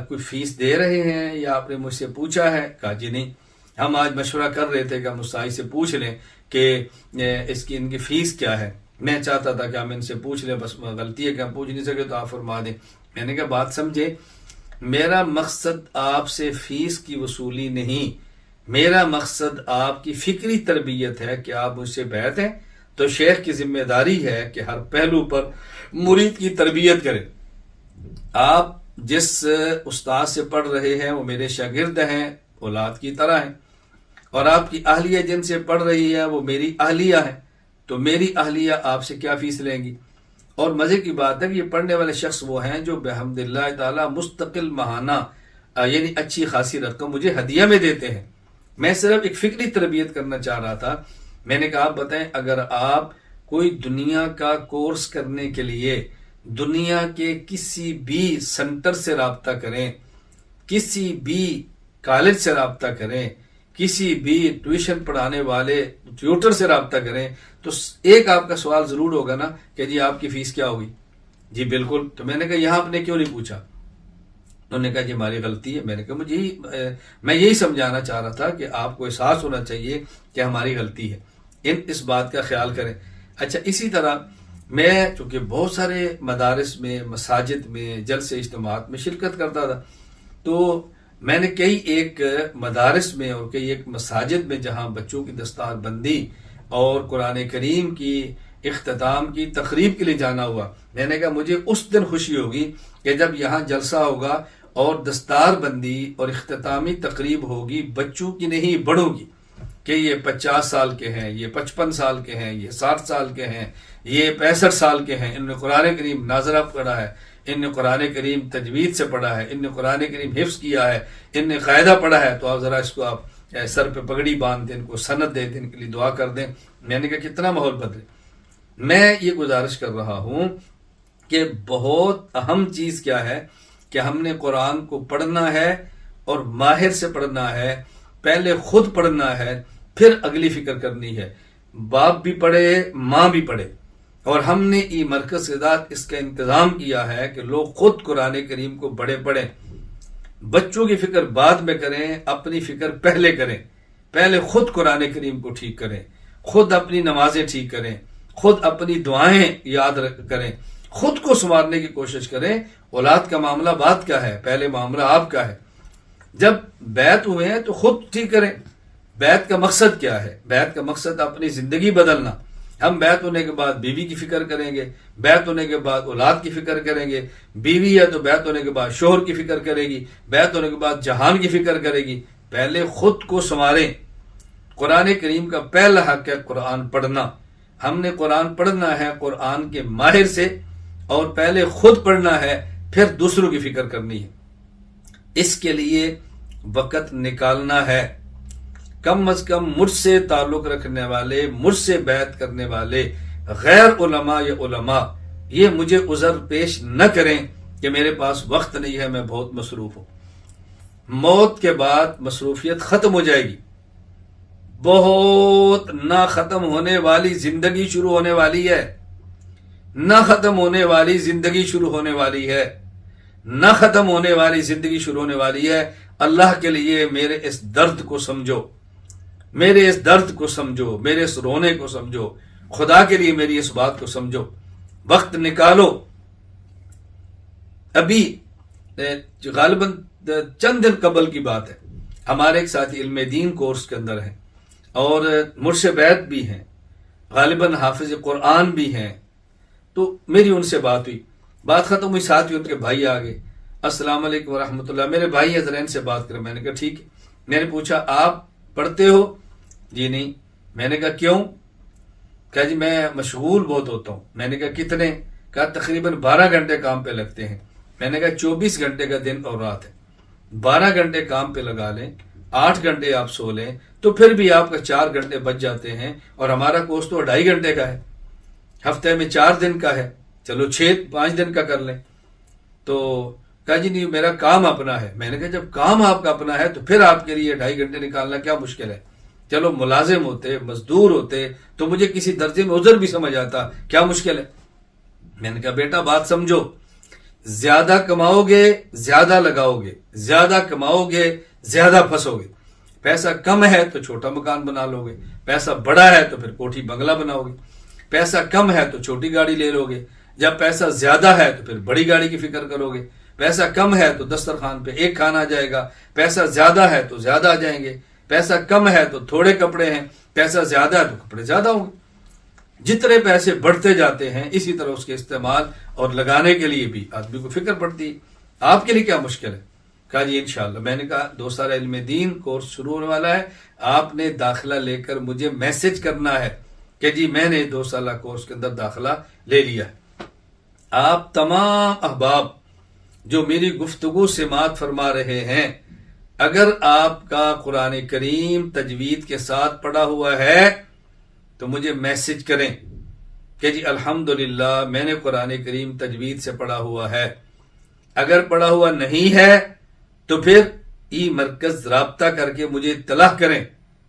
کوئی فیس دے رہے ہیں یا آپ نے مجھ سے پوچھا ہے؟ کہا جی نہیں، ہم آج مشورہ کر رہے تھے کہ ہم استاد سے پوچھ لیں کہ اس کی ان کی فیس کیا ہے۔ میں چاہتا تھا کہ ہم ان سے پوچھ لیں، بس غلطی ہے کہ ہم پوچھ نہیں سکے تو آپ فرما دیں۔ میں نے کہا بات سمجھے، میرا مقصد آپ سے فیس کی وصولی نہیں، میرا مقصد آپ کی فکری تربیت ہے کہ آپ مجھ سے بیعت ہیں، تو شیخ کی ذمہ داری ہے کہ ہر پہلو پر مرید کی تربیت کریں۔ آپ جس استاد سے پڑھ رہے ہیں وہ میرے شاگرد ہیں، اولاد کی طرح ہیں، اور آپ کی اہلیہ جن سے پڑھ رہی ہے وہ میری اہلیہ ہیں، تو میری اہلیہ آپ سے کیا فیس لیں گی؟ اور مزے کی بات ہے کہ یہ پڑھنے والے شخص وہ ہیں جو بحمداللہ تعالی مستقل ماہانہ یعنی اچھی خاصی رقم مجھے ہدیہ میں دیتے ہیں۔ میں صرف ایک فکری تربیت کرنا چاہ رہا تھا۔ میں نے کہا آپ بتائیں، اگر آپ کوئی دنیا کا کورس کرنے کے لیے دنیا کے کسی بھی سنٹر سے رابطہ کریں، کسی بھی کالج سے رابطہ کریں، کسی بھی ٹیوشن پڑھانے والے ٹیوٹر سے رابطہ کریں، تو ایک آپ کا سوال ضرور ہوگا نا کہ جی آپ کی فیس کیا ہوگی؟ جی بالکل۔ تو میں نے کہا یہاں آپ نے کیوں نہیں پوچھا؟ انہوں نے کہا جی ہماری غلطی ہے۔ میں نے کہا میں یہی سمجھانا چاہ رہا تھا کہ آپ کو احساس ہونا چاہیے کہ ہماری غلطی ہے، اس بات کا خیال کریں۔ اچھا، اسی طرح میں چونکہ بہت سارے مدارس میں، مساجد میں، جلسے اجتماعات میں شرکت کرتا تھا، تو میں نے کئی ایک مدارس میں اور کئی ایک مساجد میں جہاں بچوں کی دستار بندی اور قرآن کریم کی اختتام کی تقریب کے لیے جانا ہوا، میں نے کہا مجھے اس دن خوشی ہوگی کہ جب یہاں جلسہ ہوگا اور دستار بندی اور اختتامی تقریب ہوگی، بچوں کی نہیں بڑوں کی، کہ یہ 50 سال کے ہیں، یہ 55 سال کے ہیں، یہ 60 سال کے ہیں، یہ 65 سال کے ہیں، انہوں نے قرآن کریم ناظرہ پڑھا ہے، ان نے قرآن کریم تجوید سے پڑھا ہے، ان نے قرآن کریم حفظ کیا ہے، ان نے قاعدہ پڑھا ہے، تو آپ ذرا اس کو آپ سر پہ پگڑی باندھ دیں، ان کو سند دے دیں، ان کے لیے دعا کر دیں۔ میں نے کہا کتنا ماحول بدلے۔ میں یہ گزارش کر رہا ہوں کہ بہت اہم چیز کیا ہے کہ ہم نے قرآن کو پڑھنا ہے اور ماہر سے پڑھنا ہے، پہلے خود پڑھنا ہے، پھر اگلی فکر کرنی ہے۔ باپ بھی پڑھے، ماں بھی پڑھے، اور ہم نے ای مرکز کے ذات اس کا انتظام کیا ہے کہ لوگ خود قرآن کریم کو بڑے پڑھیں، بچوں کی فکر بعد میں کریں، اپنی فکر پہلے کریں، پہلے خود قرآن کریم کو ٹھیک کریں، خود اپنی نمازیں ٹھیک کریں، خود اپنی دعائیں یاد کریں، خود کو سنوارنے کی کوشش کریں۔ اولاد کا معاملہ بعد کا ہے، پہلے معاملہ آپ کا ہے۔ جب بیعت ہوئے ہیں تو خود ٹھیک کریں۔ بیعت کا مقصد کیا ہے؟ بیعت کا مقصد اپنی زندگی بدلنا۔ ہم بیعت ہونے کے بعد بیوی کی فکر کریں گے، بیعت ہونے کے بعد اولاد کی فکر کریں گے، بیوی ہے تو بیعت ہونے کے بعد شوہر کی فکر کرے گی، بیعت ہونے کے بعد جہان کی فکر کرے گی۔ پہلے خود کو سنواریں۔ قرآن کریم کا پہلا حق ہے قرآن پڑھنا۔ ہم نے قرآن پڑھنا ہے قرآن کے ماہر سے، اور پہلے خود پڑھنا ہے، پھر دوسروں کی فکر کرنی ہے۔ اس کے لیے وقت نکالنا ہے۔ کم از کم مجھ سے تعلق رکھنے والے، مجھ سے بیعت کرنے والے غیر علماء یا علماء یہ مجھے عذر پیش نہ کریں کہ میرے پاس وقت نہیں ہے، میں بہت مصروف ہوں۔ موت کے بعد مصروفیت ختم ہو جائے گی، بہت نہ ختم ہونے والی زندگی شروع ہونے والی ہے، نہ ختم ہونے والی زندگی شروع ہونے والی ہے، نہ ختم ہونے والی زندگی شروع ہونے والی ہے۔ اللہ کے لیے میرے اس درد کو سمجھو، میرے اس درد کو سمجھو، میرے اس رونے کو سمجھو، خدا کے لیے میری اس بات کو سمجھو، وقت نکالو۔ ابھی غالباً چند دن قبل کی بات ہے، ہمارے ایک ساتھی علم دین کورس کے اندر ہیں اور مرشد بیعت بھی ہیں، غالباً حافظ قرآن بھی ہیں، تو میری ان سے بات ہوئی، بات ختم ہوئی، ساتھ ہی ان کے بھائی آگے، السلام علیکم ورحمۃ اللہ، میرے بھائی ہے ذرا ان سے بات کریں۔ میں نے کہا ٹھیک ہے۔ میں نے پوچھا آپ پڑھتے ہو؟ جی نہیں۔ میں نے کہا کیوں؟ کہا جی میں مشغول بہت ہوتا ہوں۔ میں نے کہا کتنے؟ کہا تقریباً 12 گھنٹے کام پہ لگتے ہیں۔ میں نے کہا 24 گھنٹے کا دن اور رات ہے، 12 گھنٹے کام پہ لگا لیں، 8 گھنٹے آپ سو لیں تو پھر بھی آپ کا 4 گھنٹے بچ جاتے ہیں، اور ہمارا کورس تو 2.5 گھنٹے کا ہے، ہفتے میں 4 دن کا ہے، چلو 5 دن کا کر لیں۔ تو کہا جی نہیں میرا کام اپنا ہے۔ میں نے کہا جب کام آپ کا اپنا ہے تو پھر آپ کے لیے 2.5 گھنٹے نکالنا کیا مشکل ہے؟ چلو ملازم ہوتے، مزدور ہوتے تو مجھے کسی درجے میں عذر بھی سمجھ آتا، کیا مشکل ہے؟ میں نے کہا بیٹا بات سمجھو، زیادہ کماؤ گے زیادہ لگاؤ گے، زیادہ کماؤ گے زیادہ پھنسو گے۔ پیسہ کم ہے تو چھوٹا مکان بنا لو گے، پیسہ بڑا ہے تو پھر کوٹھی بنگلہ بناؤ گے، پیسہ کم ہے تو چھوٹی گاڑی لے لو گے، جب پیسہ زیادہ ہے تو پھر بڑی گاڑی کی فکر کرو گے، پیسہ کم ہے تو دسترخوان پہ ایک کھانا آ جائے گا، پیسہ زیادہ ہے تو زیادہ آ جائیں گے، پیسہ کم ہے تو تھوڑے کپڑے ہیں، پیسہ زیادہ ہے تو کپڑے زیادہ ہوں گے۔ جتنے پیسے بڑھتے جاتے ہیں اسی طرح اس کے استعمال اور لگانے کے لیے بھی آدمی کو فکر پڑتی ہے۔ آپ کے لیے کیا مشکل ہے؟ کہا جی انشاءاللہ۔ میں نے کہا 2 سال علم دین کورس شروع ہونے والا ہے، آپ نے داخلہ لے کر مجھے میسج کرنا ہے کہ جی میں نے 2 سالہ کورس کے اندر داخلہ لے لیا ہے۔ آپ تمام احباب جو میری گفتگو سماعت فرما رہے ہیں، اگر آپ کا قرآن کریم تجوید کے ساتھ پڑھا ہوا ہے تو مجھے میسج کریں کہ جی الحمدللہ میں نے قرآن کریم تجوید سے پڑھا ہوا ہے۔ اگر پڑھا ہوا نہیں ہے تو پھر ای مرکز رابطہ کر کے مجھے اطلاع کریں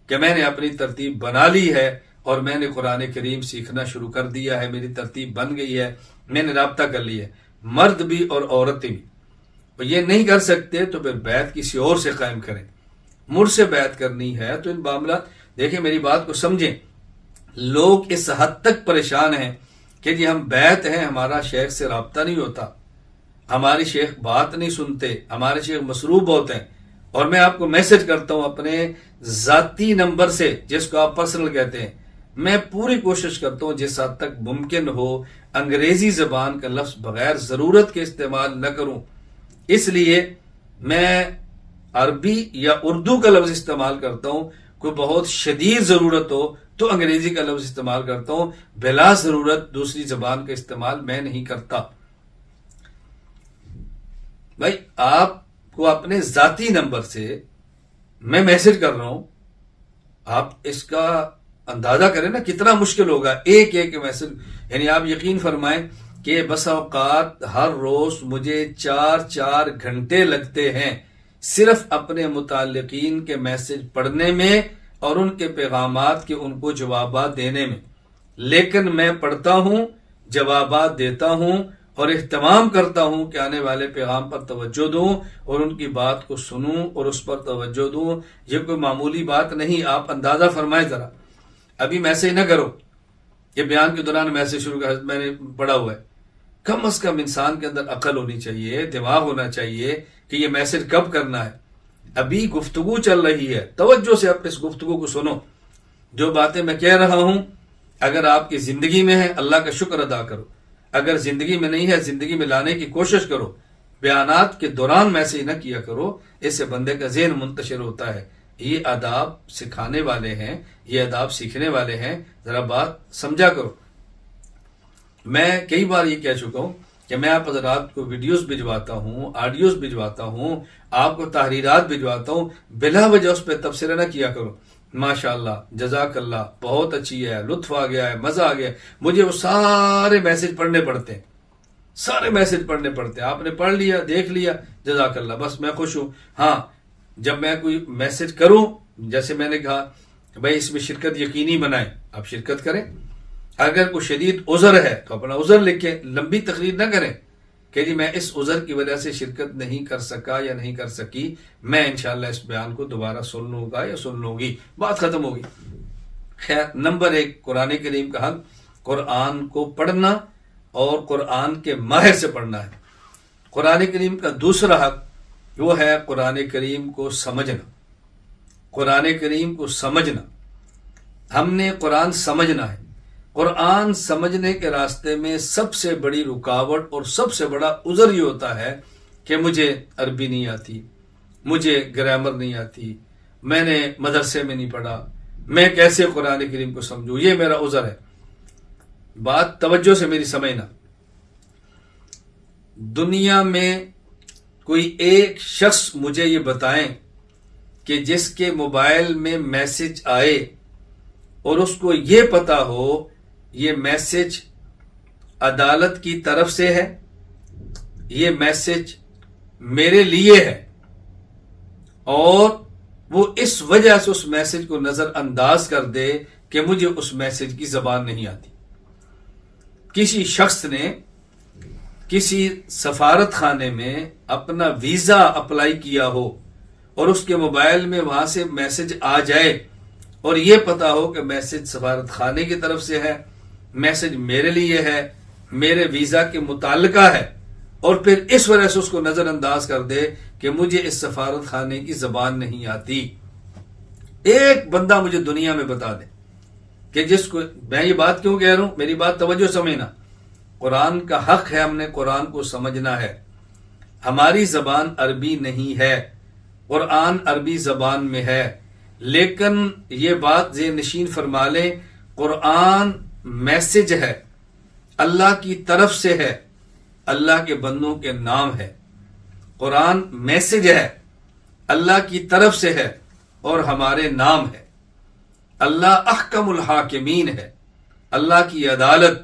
کہ میں نے اپنی ترتیب بنا لی ہے اور میں نے قرآن کریم سیکھنا شروع کر دیا ہے، میری ترتیب بن گئی ہے، میں نے رابطہ کر لیا ہے۔ مرد بھی اور عورتیں بھی یہ نہیں کر سکتے تو پھر بیعت کسی اور سے قائم کریں۔ مجھ سے بیعت کرنی ہے تو ان معاملات دیکھیں، میری بات کو سمجھیں، لوگ اس حد تک پریشان ہیں کہ جی ہم بیعت ہیں، ہمارا شیخ سے رابطہ نہیں ہوتا، ہماری شیخ بات نہیں سنتے، ہمارے شیخ مصروف ہوتے ہیں، اور میں آپ کو میسج کرتا ہوں اپنے ذاتی نمبر سے جس کو آپ پرسنل کہتے ہیں، میں پوری کوشش کرتا ہوں جس حد تک ممکن ہو انگریزی زبان کا لفظ بغیر ضرورت کے استعمال نہ کروں، اس لیے میں عربی یا اردو کا لفظ استعمال کرتا ہوں، کوئی بہت شدید ضرورت ہو تو انگریزی کا لفظ استعمال کرتا ہوں، بلا ضرورت دوسری زبان کا استعمال میں نہیں کرتا۔ بھائی آپ کو اپنے ذاتی نمبر سے میں میسج کر رہا ہوں، آپ اس کا اندازہ کریں نا کتنا مشکل ہوگا ایک ایک میسج، یعنی آپ یقین فرمائیں کہ بس اوقات ہر روز مجھے 4 گھنٹے لگتے ہیں صرف اپنے متعلقین کے میسج پڑھنے میں اور ان کے پیغامات کے ان کو جوابات دینے میں، لیکن میں پڑھتا ہوں، جوابات دیتا ہوں اور اہتمام کرتا ہوں کہ آنے والے پیغام پر توجہ دوں اور ان کی بات کو سنوں اور اس پر توجہ دوں۔ یہ کوئی معمولی بات نہیں، آپ اندازہ فرمائیں ذرا، ابھی میسج نہ کرو یہ بیان کے دوران میسج شروع کر میں نے پڑھا ہوا ہے، کم از کم انسان کے اندر عقل ہونی چاہیے، دماغ ہونا چاہیے کہ یہ میسج کب کرنا ہے۔ ابھی گفتگو چل رہی ہے، توجہ سے اپنے اس گفتگو کو سنو، جو باتیں میں کہہ رہا ہوں اگر آپ کی زندگی میں ہے اللہ کا شکر ادا کرو، اگر زندگی میں نہیں ہے زندگی میں لانے کی کوشش کرو، بیانات کے دوران میسج نہ کیا کرو، اس سے بندے کا ذہن منتشر ہوتا ہے۔ یہ آداب سکھانے والے ہیں، یہ آداب سیکھنے والے ہیں، ذرا بات سمجھا کرو۔ میں کئی بار یہ کہہ چکا ہوں کہ میں آپ حضرات کو ویڈیوز بھجواتا ہوں، آڈیوز بھجواتا ہوں، آپ کو تحریرات بھجواتا ہوں، بلا وجہ اس پہ تبصرہ نہ کیا کرو۔ ماشاءاللہ، جزاک اللہ، بہت اچھی ہے، لطف آ گیا ہے، مزہ آ گیا ہے، مجھے وہ سارے میسج پڑھنے پڑتے ہیں، سارے میسج پڑھنے پڑتے ہیں، آپ نے پڑھ لیا، دیکھ لیا، جزاک اللہ، بس میں خوش ہوں۔ ہاں جب میں کوئی میسج کروں، جیسے میں نے کہا کہ بھائی اس میں شرکت یقینی بنائیں، آپ شرکت کریں، اگر کوئی شدید عذر ہے تو اپنا عذر لکھیں، لمبی تقریر نہ کریں کہ جی میں اس عذر کی وجہ سے شرکت نہیں کر سکا یا نہیں کر سکی، میں انشاءاللہ اس بیان کو دوبارہ سن لوں گا یا سن لوں گی، بات ختم ہوگی۔ خیر، نمبر 1 قرآن کریم کا حق قرآن کو پڑھنا اور قرآن کے ماہر سے پڑھنا ہے۔ قرآن کریم کا دوسرا حق وہ ہے قرآن کریم کو سمجھنا، قرآن کریم کو سمجھنا، ہم نے قرآن سمجھنا ہے۔ قرآن سمجھنے کے راستے میں سب سے بڑی رکاوٹ اور سب سے بڑا عذر یہ ہوتا ہے کہ مجھے عربی نہیں آتی، مجھے گرامر نہیں آتی، میں نے مدرسے میں نہیں پڑھا، میں کیسے قرآن کریم کو سمجھوں، یہ میرا عذر ہے۔ بات توجہ سے میری سمجھنا، دنیا میں کوئی ایک شخص مجھے یہ بتائیں کہ جس کے موبائل میں میسج آئے اور اس کو یہ پتا ہو یہ میسج عدالت کی طرف سے ہے، یہ میسج میرے لیے ہے، اور وہ اس وجہ سے اس میسج کو نظر انداز کر دے کہ مجھے اس میسج کی زبان نہیں آتی۔ کسی شخص نے کسی سفارت خانے میں اپنا ویزا اپلائی کیا ہو اور اس کے موبائل میں وہاں سے میسج آ جائے اور یہ پتا ہو کہ میسج سفارت خانے کی طرف سے ہے، میسج میرے لیے ہے، میرے ویزا کے متعلقہ ہے، اور پھر اس وجہ سے اس کو نظر انداز کر دے کہ مجھے اس سفارت خانے کی زبان نہیں آتی۔ ایک بندہ مجھے دنیا میں بتا دے کہ جس کو میں یہ بات کیوں کہہ رہا ہوں، میری بات توجہ سمجھنا، قرآن کا حق ہے ہم نے قرآن کو سمجھنا ہے۔ ہماری زبان عربی نہیں ہے، قرآن عربی زبان میں ہے، لیکن یہ بات ذہن نشین فرما لیں، قرآن میسج ہے، اللہ کی طرف سے ہے، اللہ کے بندوں کے نام ہے۔ قرآن میسج ہے، اللہ کی طرف سے ہے اور ہمارے نام ہے۔ اللہ احکم الحاکمین ہے، اللہ کی عدالت،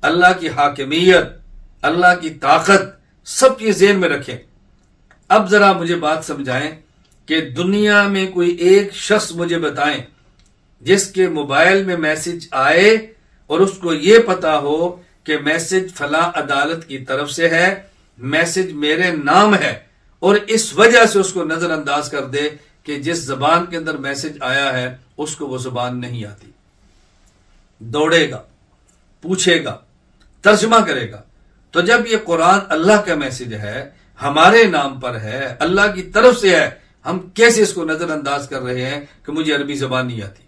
اللہ کی حاکمیت، اللہ کی طاقت، سب چیز ذہن میں رکھیں۔ اب ذرا مجھے بات سمجھائیں کہ دنیا میں کوئی ایک شخص مجھے بتائیں جس کے موبائل میں میسج آئے اور اس کو یہ پتا ہو کہ میسج فلاں عدالت کی طرف سے ہے، میسج میرے نام ہے، اور اس وجہ سے اس کو نظر انداز کر دے کہ جس زبان کے اندر میسج آیا ہے اس کو وہ زبان نہیں آتی۔ دوڑے گا، پوچھے گا، ترجمہ کرے گا. تو جب یہ قرآن اللہ کا میسج ہے، ہمارے نام پر ہے، اللہ کی طرف سے ہے، ہم کیسے اس کو نظر انداز کر رہے ہیں کہ مجھے عربی زبان نہیں آتی،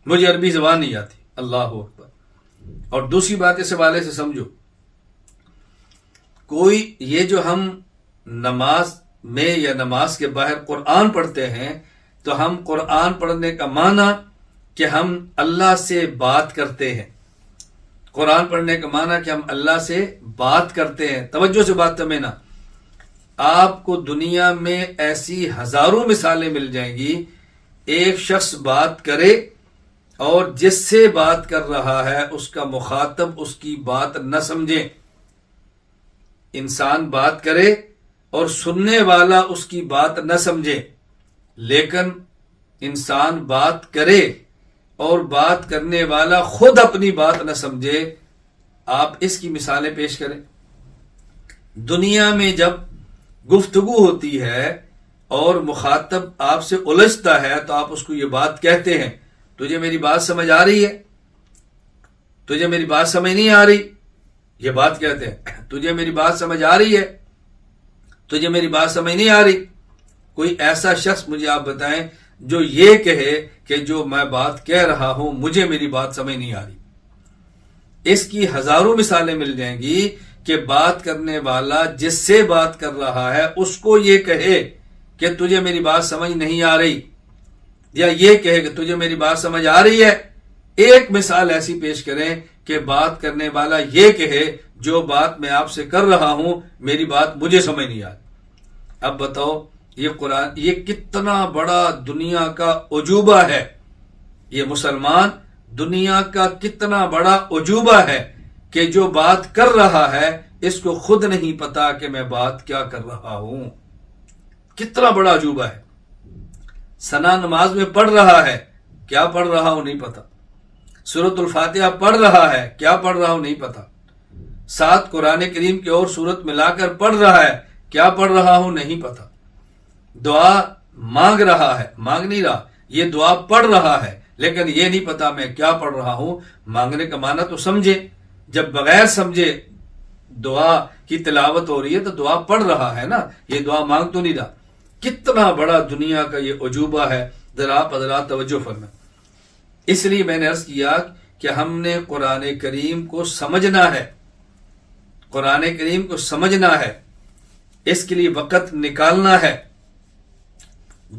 مجھے عربی زبان نہیں آتی. اللہ اکبر. اور دوسری بات اس حوالے سے سمجھو، کوئی یہ جو ہم نماز میں یا نماز کے باہر قرآن پڑھتے ہیں، تو ہم قرآن پڑھنے کا معنی کہ ہم اللہ سے بات کرتے ہیں. قرآن پڑھنے کا معنی کہ ہم اللہ سے بات کرتے ہیں. توجہ سے بات سمجھنا. آپ کو دنیا میں ایسی ہزاروں مثالیں مل جائیں گی، ایک شخص بات کرے اور جس سے بات کر رہا ہے اس کا مخاطب اس کی بات نہ سمجھے. انسان بات کرے اور سننے والا اس کی بات نہ سمجھے، لیکن انسان بات کرے اور بات کرنے والا خود اپنی بات نہ سمجھے. آپ اس کی مثالیں پیش کریں. دنیا میں جب گفتگو ہوتی ہے اور مخاطب آپ سے الجھتا ہے تو آپ اس کو یہ بات کہتے ہیں، تجھے میری بات سمجھ آ رہی ہے؟ تجھے میری بات سمجھ نہیں آ رہی؟ یہ بات کہتے ہیں. تجھے میری بات سمجھ آ رہی ہے؟ تجھے میری بات سمجھ نہیں آ رہی؟ کوئی ایسا شخص مجھے آپ بتائیں جو یہ کہے کہ جو میں بات کہہ رہا ہوں مجھے میری بات سمجھ نہیں آ رہی. اس کی ہزاروں مثالیں مل جائیں گی کہ بات کرنے والا جس سے بات کر رہا ہے اس کو یہ کہے کہ تجھے میری بات سمجھ نہیں آ رہی، یا یہ کہے کہ تجھے میری بات سمجھ آ رہی ہے. ایک مثال ایسی پیش کریں کہ بات کرنے والا یہ کہے جو بات میں آپ سے کر رہا ہوں میری بات مجھے سمجھ نہیں آتی. اب بتاؤ یہ قرآن یہ کتنا بڑا دنیا کا عجوبہ ہے. یہ مسلمان دنیا کا کتنا بڑا عجوبہ ہے کہ جو بات کر رہا ہے اس کو خود نہیں پتا کہ میں بات کیا کر رہا ہوں. کتنا بڑا عجوبہ ہے. ثنا نماز میں پڑھ رہا ہے، کیا پڑھ رہا ہوں نہیں پتا. سورۃ الفاتحہ پڑھ رہا ہے، کیا پڑھ رہا ہوں نہیں پتا. 7 قرآن کریم کی اور سورت ملا کر پڑھ رہا ہے، کیا پڑھ رہا ہوں نہیں پتا. دعا مانگ رہا ہے، مانگ نہیں رہا، یہ دعا پڑھ رہا ہے لیکن یہ نہیں پتا میں کیا پڑھ رہا ہوں. مانگنے کا معنی تو سمجھے. جب بغیر سمجھے دعا کی تلاوت ہو رہی ہے تو دعا پڑھ رہا ہے نا، یہ دعا مانگ تو نہیں رہا. کتنا بڑا دنیا کا یہ عجوبہ ہے. ذرا آپ حضرات توجہ فرمائیں. اس لیے میں نے عرض کیا کہ ہم نے قرآن کریم کو سمجھنا ہے، قرآن کریم کو سمجھنا ہے. اس کے لیے وقت نکالنا ہے.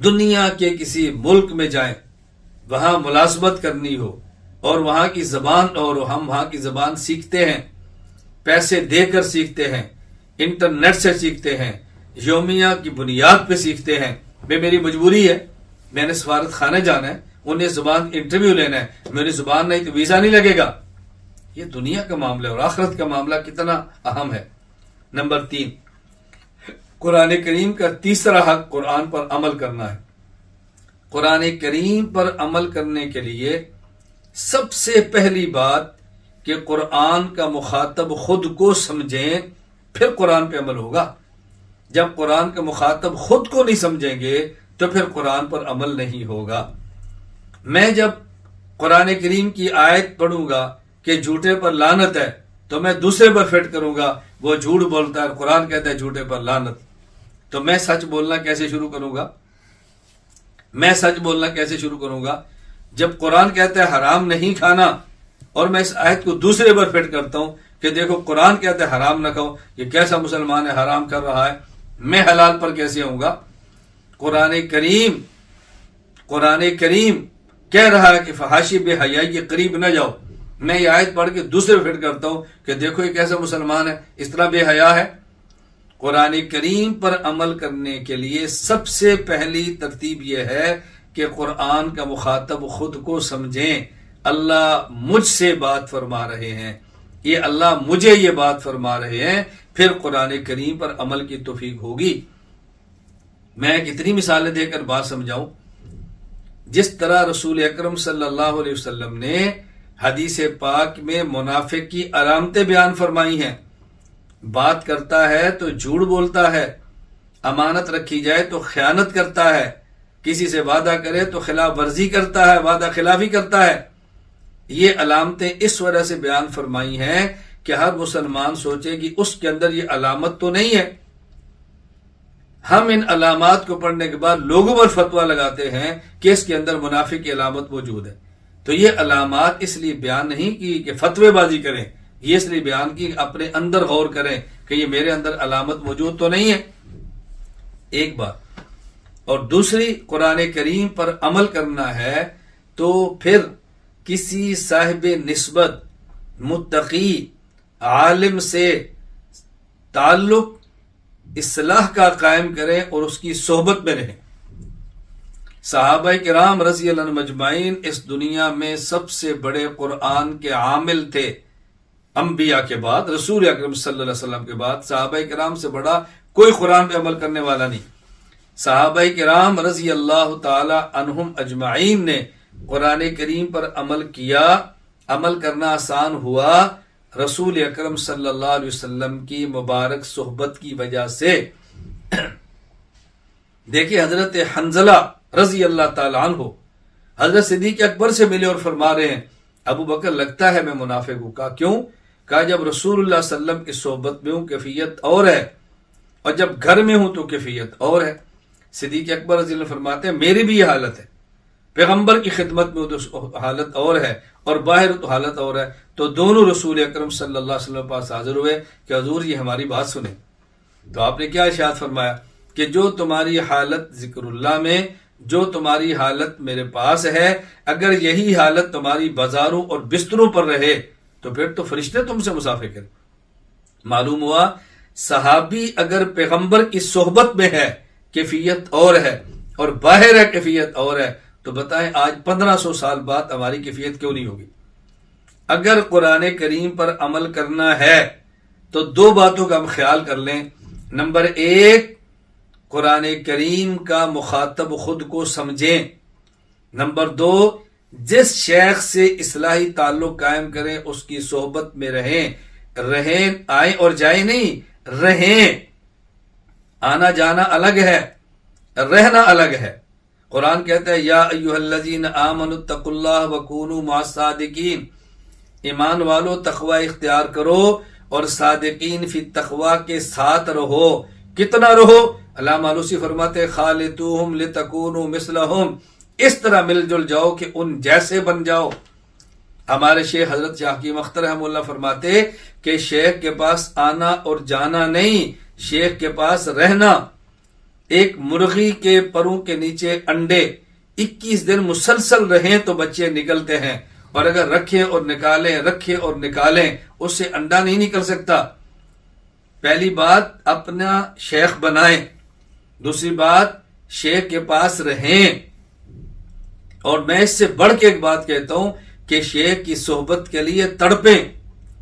دنیا کے کسی ملک میں جائیں، وہاں ملازمت کرنی ہو اور وہاں کی زبان، اور ہم وہاں کی زبان سیکھتے ہیں، پیسے دے کر سیکھتے ہیں، انٹرنیٹ سے سیکھتے ہیں، یومیہ کی بنیاد پہ سیکھتے ہیں. میری مجبوری ہے، میں نے سفارت خانے جانا ہے، انہیں زبان انٹرویو لینا ہے، میری زبان نہیں تو ویزا نہیں لگے گا. یہ دنیا کا معاملہ اور آخرت کا معاملہ کتنا اہم ہے. نمبر 3، قرآن کریم کا تیسرا حق قرآن پر عمل کرنا ہے. قرآن کریم پر عمل کرنے کے لیے سب سے پہلی بات کہ قرآن کا مخاطب خود کو سمجھیں، پھر قرآن پہ عمل ہوگا. جب قرآن کا مخاطب خود کو نہیں سمجھیں گے تو پھر قرآن پر عمل نہیں ہوگا. میں جب قرآن کریم کی آیت پڑھوں گا کہ جھوٹے پر لعنت ہے تو میں دوسرے پر فٹ کروں گا، وہ جھوٹ بولتا ہے، قرآن کہتا ہے جھوٹے پر لعنت. تو میں سچ بولنا کیسے شروع کروں گا؟ میں سچ بولنا کیسے شروع کروں گا جب قرآن کہتا ہے حرام نہیں کھانا اور میں اس آیت کو دوسرے پر فٹ کرتا ہوں کہ دیکھو قرآن کہتا ہے حرام نہ کھاؤ، یہ کیسا مسلمان ہے حرام کر رہا ہے، میں حلال پر کیسے آؤں گا؟ قرآن کریم کہہ رہا ہے کہ فحاشی بے حیائی کے قریب نہ جاؤ. میں یہ آیت پڑھ کے دوسرے فٹ کرتا ہوں کہ دیکھو یہ کیسا مسلمان ہے، اس طرح بے حیا ہے. قرآن کریم پر عمل کرنے کے لیے سب سے پہلی ترتیب یہ ہے کہ قرآن کا مخاطب خود کو سمجھیں. اللہ مجھ سے بات فرما رہے ہیں، یہ اللہ مجھے یہ بات فرما رہے ہیں، پھر قرآن کریم پر عمل کی توفیق ہوگی. میں کتنی مثالیں دے کر بات سمجھاؤں. جس طرح رسول اکرم صلی اللہ علیہ وسلم نے حدیث پاک میں منافق کی علامتیں بیان فرمائی ہیں. بات کرتا ہے تو جھوٹ بولتا ہے، امانت رکھی جائے تو خیانت کرتا ہے، کسی سے وعدہ کرے تو خلاف ورزی کرتا ہے، وعدہ خلافی کرتا ہے. یہ علامتیں اس وجہ سے بیان فرمائی ہیں کہ ہر مسلمان سوچے کہ اس کے اندر یہ علامت تو نہیں ہے۔ ہم ان علامات کو پڑھنے کے بعد لوگوں پر فتویٰ لگاتے ہیں کہ اس کے اندر منافق کی علامت موجود ہے۔ تو یہ علامات اس لیے بیان نہیں کی کہ فتوے بازی کریں، یہ اس لیے بیان کی اپنے اندر غور کریں کہ یہ میرے اندر علامت موجود تو نہیں ہے، ایک بات۔ اور دوسری، قرآن کریم پر عمل کرنا ہے تو پھر کسی صاحب نسبت، متقی، عالم سے تعلق اصلاح کا قائم کریں اور اس کی صحبت میں رہیں۔ صحابہ کرام رضی اللہ عنہم اجمعین اس دنیا میں سب سے بڑے قرآن کے عامل تھے، انبیاء کے بعد، رسول اکرم صلی اللہ علیہ وسلم کے بعد صحابہ کرام سے بڑا کوئی قرآن پہ عمل کرنے والا نہیں۔ صحابہ کرام رضی اللہ تعالی عنہم اجمعین نے قرآن کریم پر عمل کیا، عمل کرنا آسان ہوا رسول اکرم صلی اللہ علیہ وسلم کی مبارک صحبت کی وجہ سے۔ دیکھیں حضرت حنظلہ رضی اللہ تعالی عنہ حضرت صدیق اکبر سے ملے اور فرما رہے ہیں ابو بکر لگتا ہے میں منافق ہوں۔ کہا کیوں؟ کہا جب رسول اللہ صلی اللہ علیہ وسلم کی صحبت میں ہوں کیفیت اور ہے، اور جب گھر میں ہوں تو کیفیت اور ہے۔ صدیق اکبر رضی اللہ عنہ فرماتے ہیں میری بھی یہ حالت ہے، پیغمبر کی خدمت میں تو حالت اور ہے اور باہر تو حالت اور ہے۔ تو دونوں رسول اکرم صلی اللہ علیہ وسلم پاس حاضر ہوئے کہ حضور یہ ہماری بات سنیں۔ تو آپ نے کیا ارشاد فرمایا کہ جو تمہاری حالت ذکر اللہ میں، جو تمہاری حالت میرے پاس ہے، اگر یہی حالت تمہاری بازاروں اور بستروں پر رہے تو پھر تو فرشتے تم سے مسافر کریں۔ معلوم ہوا صحابی اگر پیغمبر کی صحبت میں ہے کیفیت اور ہے اور باہر ہے کیفیت اور ہے، تو بتائیں آج 1500 سال بعد ہماری کیفیت کیوں نہیں ہوگی؟ اگر قرآن کریم پر عمل کرنا ہے تو دو باتوں کا ہم خیال کر لیں۔ نمبر ایک، قرآن کریم کا مخاطب خود کو سمجھیں۔ نمبر دو، جس شیخ سے اصلاحی تعلق قائم کریں اس کی صحبت میں رہیں، آئیں اور جائیں نہیں، رہیں۔ آنا جانا الگ ہے، رہنا الگ ہے۔ قرآن کہتا ہے یا ایھا الذین آمنوا اتقوا اللہ وکونوا مع الصادقین، ایمان والو تقوی اختیار کرو اور صادقین فی التقوی کے ساتھ رہو۔ کتنا رہو؟ علامہ آلوسی فرماتے خالطوہم لتکونوا مثلہم، اس طرح مل جل جاؤ کہ ان جیسے بن جاؤ۔ ہمارے شیخ حضرت شاہ حکیم اختر رحمہ اللہ فرماتے کہ شیخ کے پاس آنا اور جانا نہیں، شیخ کے پاس رہنا۔ ایک مرغی کے پروں کے نیچے انڈے 21 دن مسلسل رہیں تو بچے نکلتے ہیں، اور اگر رکھیں اور نکالیں اس سے انڈا نہیں نکل سکتا۔ پہلی بات اپنا شیخ بنائیں، دوسری بات شیخ کے پاس رہیں، اور میں اس سے بڑھ کے ایک بات کہتا ہوں کہ شیخ کی صحبت کے لیے تڑپیں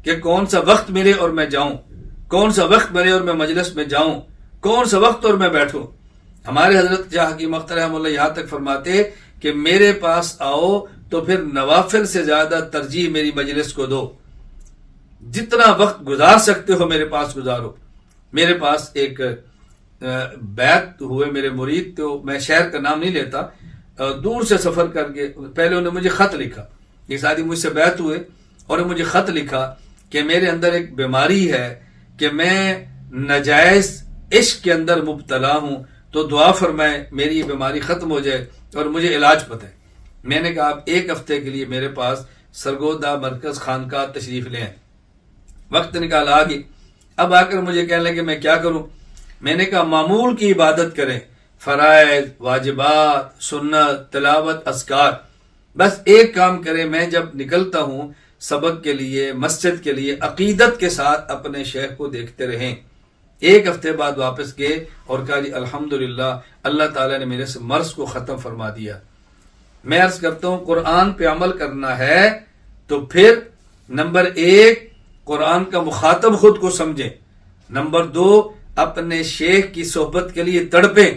کہ کون سا وقت ملے اور میں جاؤں، کون سا وقت ملے اور میں مجلس میں جاؤں، کون سا وقت اور میں بیٹھوں۔ ہمارے حضرت شاہ حکیم اختر رحمہ اللہ یہاں تک فرماتے کہ میرے پاس آؤ تو پھر نوافل سے زیادہ ترجیح میری مجلس کو دو، جتنا وقت گزار سکتے ہو میرے پاس گزارو۔ میرے پاس ایک بیعت ہوئے میرے مرید، تو میں شہر کا نام نہیں لیتا، دور سے سفر کر کے پہلے انہوں نے مجھے خط لکھا، ایک آدمی مجھ سے بیعت ہوئے اور مجھے خط لکھا کہ میرے اندر ایک بیماری ہے کہ میں ناجائز عشق کے اندر مبتلا ہوں، تو دعا فرمائے میری یہ بیماری ختم ہو جائے اور مجھے علاج پتہ ہے۔ میں نے کہا آپ 1 ہفتے کے لیے میرے پاس سرگودا مرکز خانقاہ تشریف لیں۔ وقت نکالا آگے، اب آ کر مجھے کہنے لگے میں کیا کروں؟ میں نے کہا معمول کی عبادت کریں، فرائض، واجبات، سنت، تلاوت، اذکار، بس ایک کام کریں۔ میں جب نکلتا ہوں سبق کے لیے، مسجد کے لیے، عقیدت کے ساتھ اپنے شیخ کو دیکھتے رہیں۔ 1 ہفتے بعد واپس گئے اور کہا جی الحمدللہ اللہ تعالیٰ نے میرے سے مرض کو ختم فرما دیا۔ میں عرض کرتا ہوں قرآن پہ عمل کرنا ہے تو پھر نمبر 1 قرآن کا مخاطب خود کو سمجھیں، نمبر 2 اپنے شیخ کی صحبت کے لیے تڑپیں،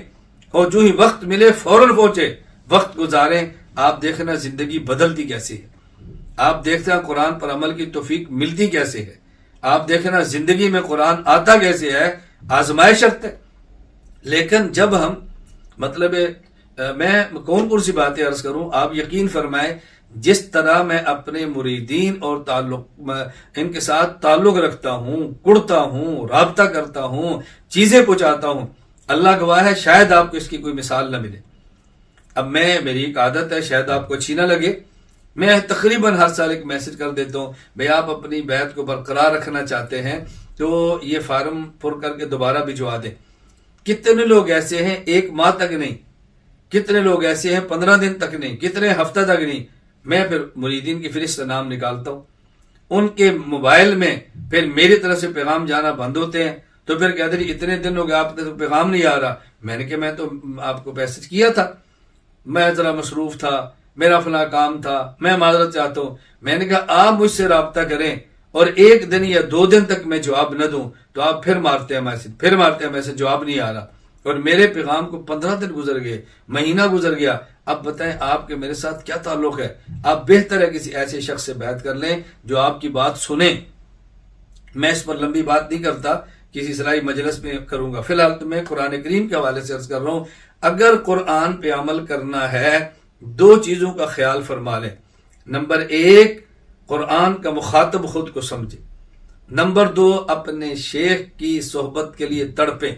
اور جو ہی وقت ملے فوراً پہنچے، وقت گزاریں۔ آپ دیکھنا زندگی بدلتی کیسی ہے، آپ دیکھتے ہیں قرآن پر عمل کی توفیق ملتی کیسے ہے، آپ دیکھنا زندگی میں قرآن آتا کیسے ہے، آزمائش ہے۔ لیکن جب ہم میں کون سی باتیں عرض کروں، آپ یقین فرمائیں جس طرح میں اپنے مریدین اور ان کے ساتھ تعلق رکھتا ہوں، کڑتا ہوں، رابطہ کرتا ہوں، چیزیں پہنچاتا ہوں، اللہ گواہ ہے شاید آپ کو اس کی کوئی مثال نہ ملے۔ اب میری ایک عادت ہے، شاید آپ کو اچھی نہ لگے، میں تقریباً ہر سال ایک میسج کر دیتا ہوں، بھئی آپ اپنی بیعت کو برقرار رکھنا چاہتے ہیں تو یہ فارم پر کر کے دوبارہ بھجوا دیں۔ کتنے لوگ ایسے ہیں 1 ماہ تک نہیں، کتنے لوگ ایسے ہیں 15 دن تک نہیں، کتنے ہفتہ تک نہیں۔ میں پھر مریدین کی فہرست سے نام نکالتا ہوں، ان کے موبائل میں پھر میری طرف سے پیغام جانا بند ہوتے ہیں، تو پھر کہتے ہیں اتنے دن ہو گئے آپ کا پیغام نہیں آ رہا۔ میں نے کہا میں تو آپ کو میسج کیا تھا، میں ذرا مصروف تھا، میرا فلاں کام تھا، میں معذرت چاہتا ہوں۔ میں نے کہا آپ مجھ سے رابطہ کریں اور 1 دن یا 2 دن تک میں جواب نہ دوں تو آپ پھر مارتے ہیں میسج، جواب نہیں آ رہا، اور میرے پیغام کو 15 دن گزر گئے، مہینہ گزر گیا۔ اب بتائیں آپ کے میرے ساتھ کیا تعلق ہے؟ آپ بہتر ہے کسی ایسے شخص سے بیعت کر لیں جو آپ کی بات سنیں۔ میں اس پر لمبی بات نہیں کرتا، کسی اصلاحی مجلس میں کروں گا۔ فی الحال تو میں قرآن کریم کے حوالے سے عرض کر رہا ہوں، اگر قرآن پہ عمل کرنا ہے 2 چیزوں کا خیال فرما لیں۔ نمبر 1، قرآن کا مخاطب خود کو سمجھے۔ نمبر 2، اپنے شیخ کی صحبت کے لیے تڑپیں،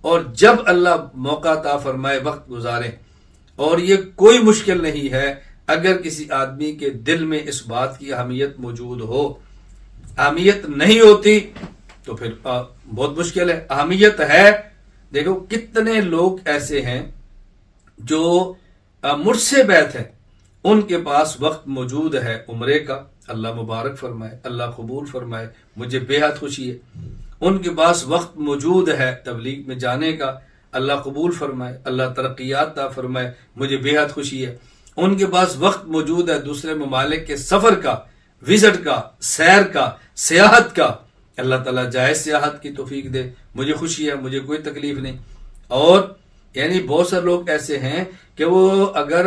اور جب اللہ موقع عطا فرمائے وقت گزاریں۔ اور یہ کوئی مشکل نہیں ہے، اگر کسی آدمی کے دل میں اس بات کی اہمیت موجود ہو۔ اہمیت نہیں ہوتی تو پھر بہت مشکل ہے، اہمیت ہے۔ دیکھو کتنے لوگ ایسے ہیں جو مجھ سے بیعت ہیں، ان کے پاس وقت موجود ہے عمرے کا، اللہ مبارک فرمائے، اللہ قبول فرمائے، مجھے بے حد خوشی ہے۔ ان کے پاس وقت موجود ہے تبلیغ میں جانے کا، اللہ قبول فرمائے، اللہ ترقیات عطا فرمائے، مجھے بے حد خوشی ہے۔ ان کے پاس وقت موجود ہے دوسرے ممالک کے سفر کا، وزٹ کا، سیر کا، سیاحت کا، اللہ تعالیٰ جائز سیاحت کی توفیق دے، مجھے خوشی ہے، مجھے کوئی تکلیف نہیں۔ اور یعنی بہت سارے لوگ ایسے ہیں کہ وہ اگر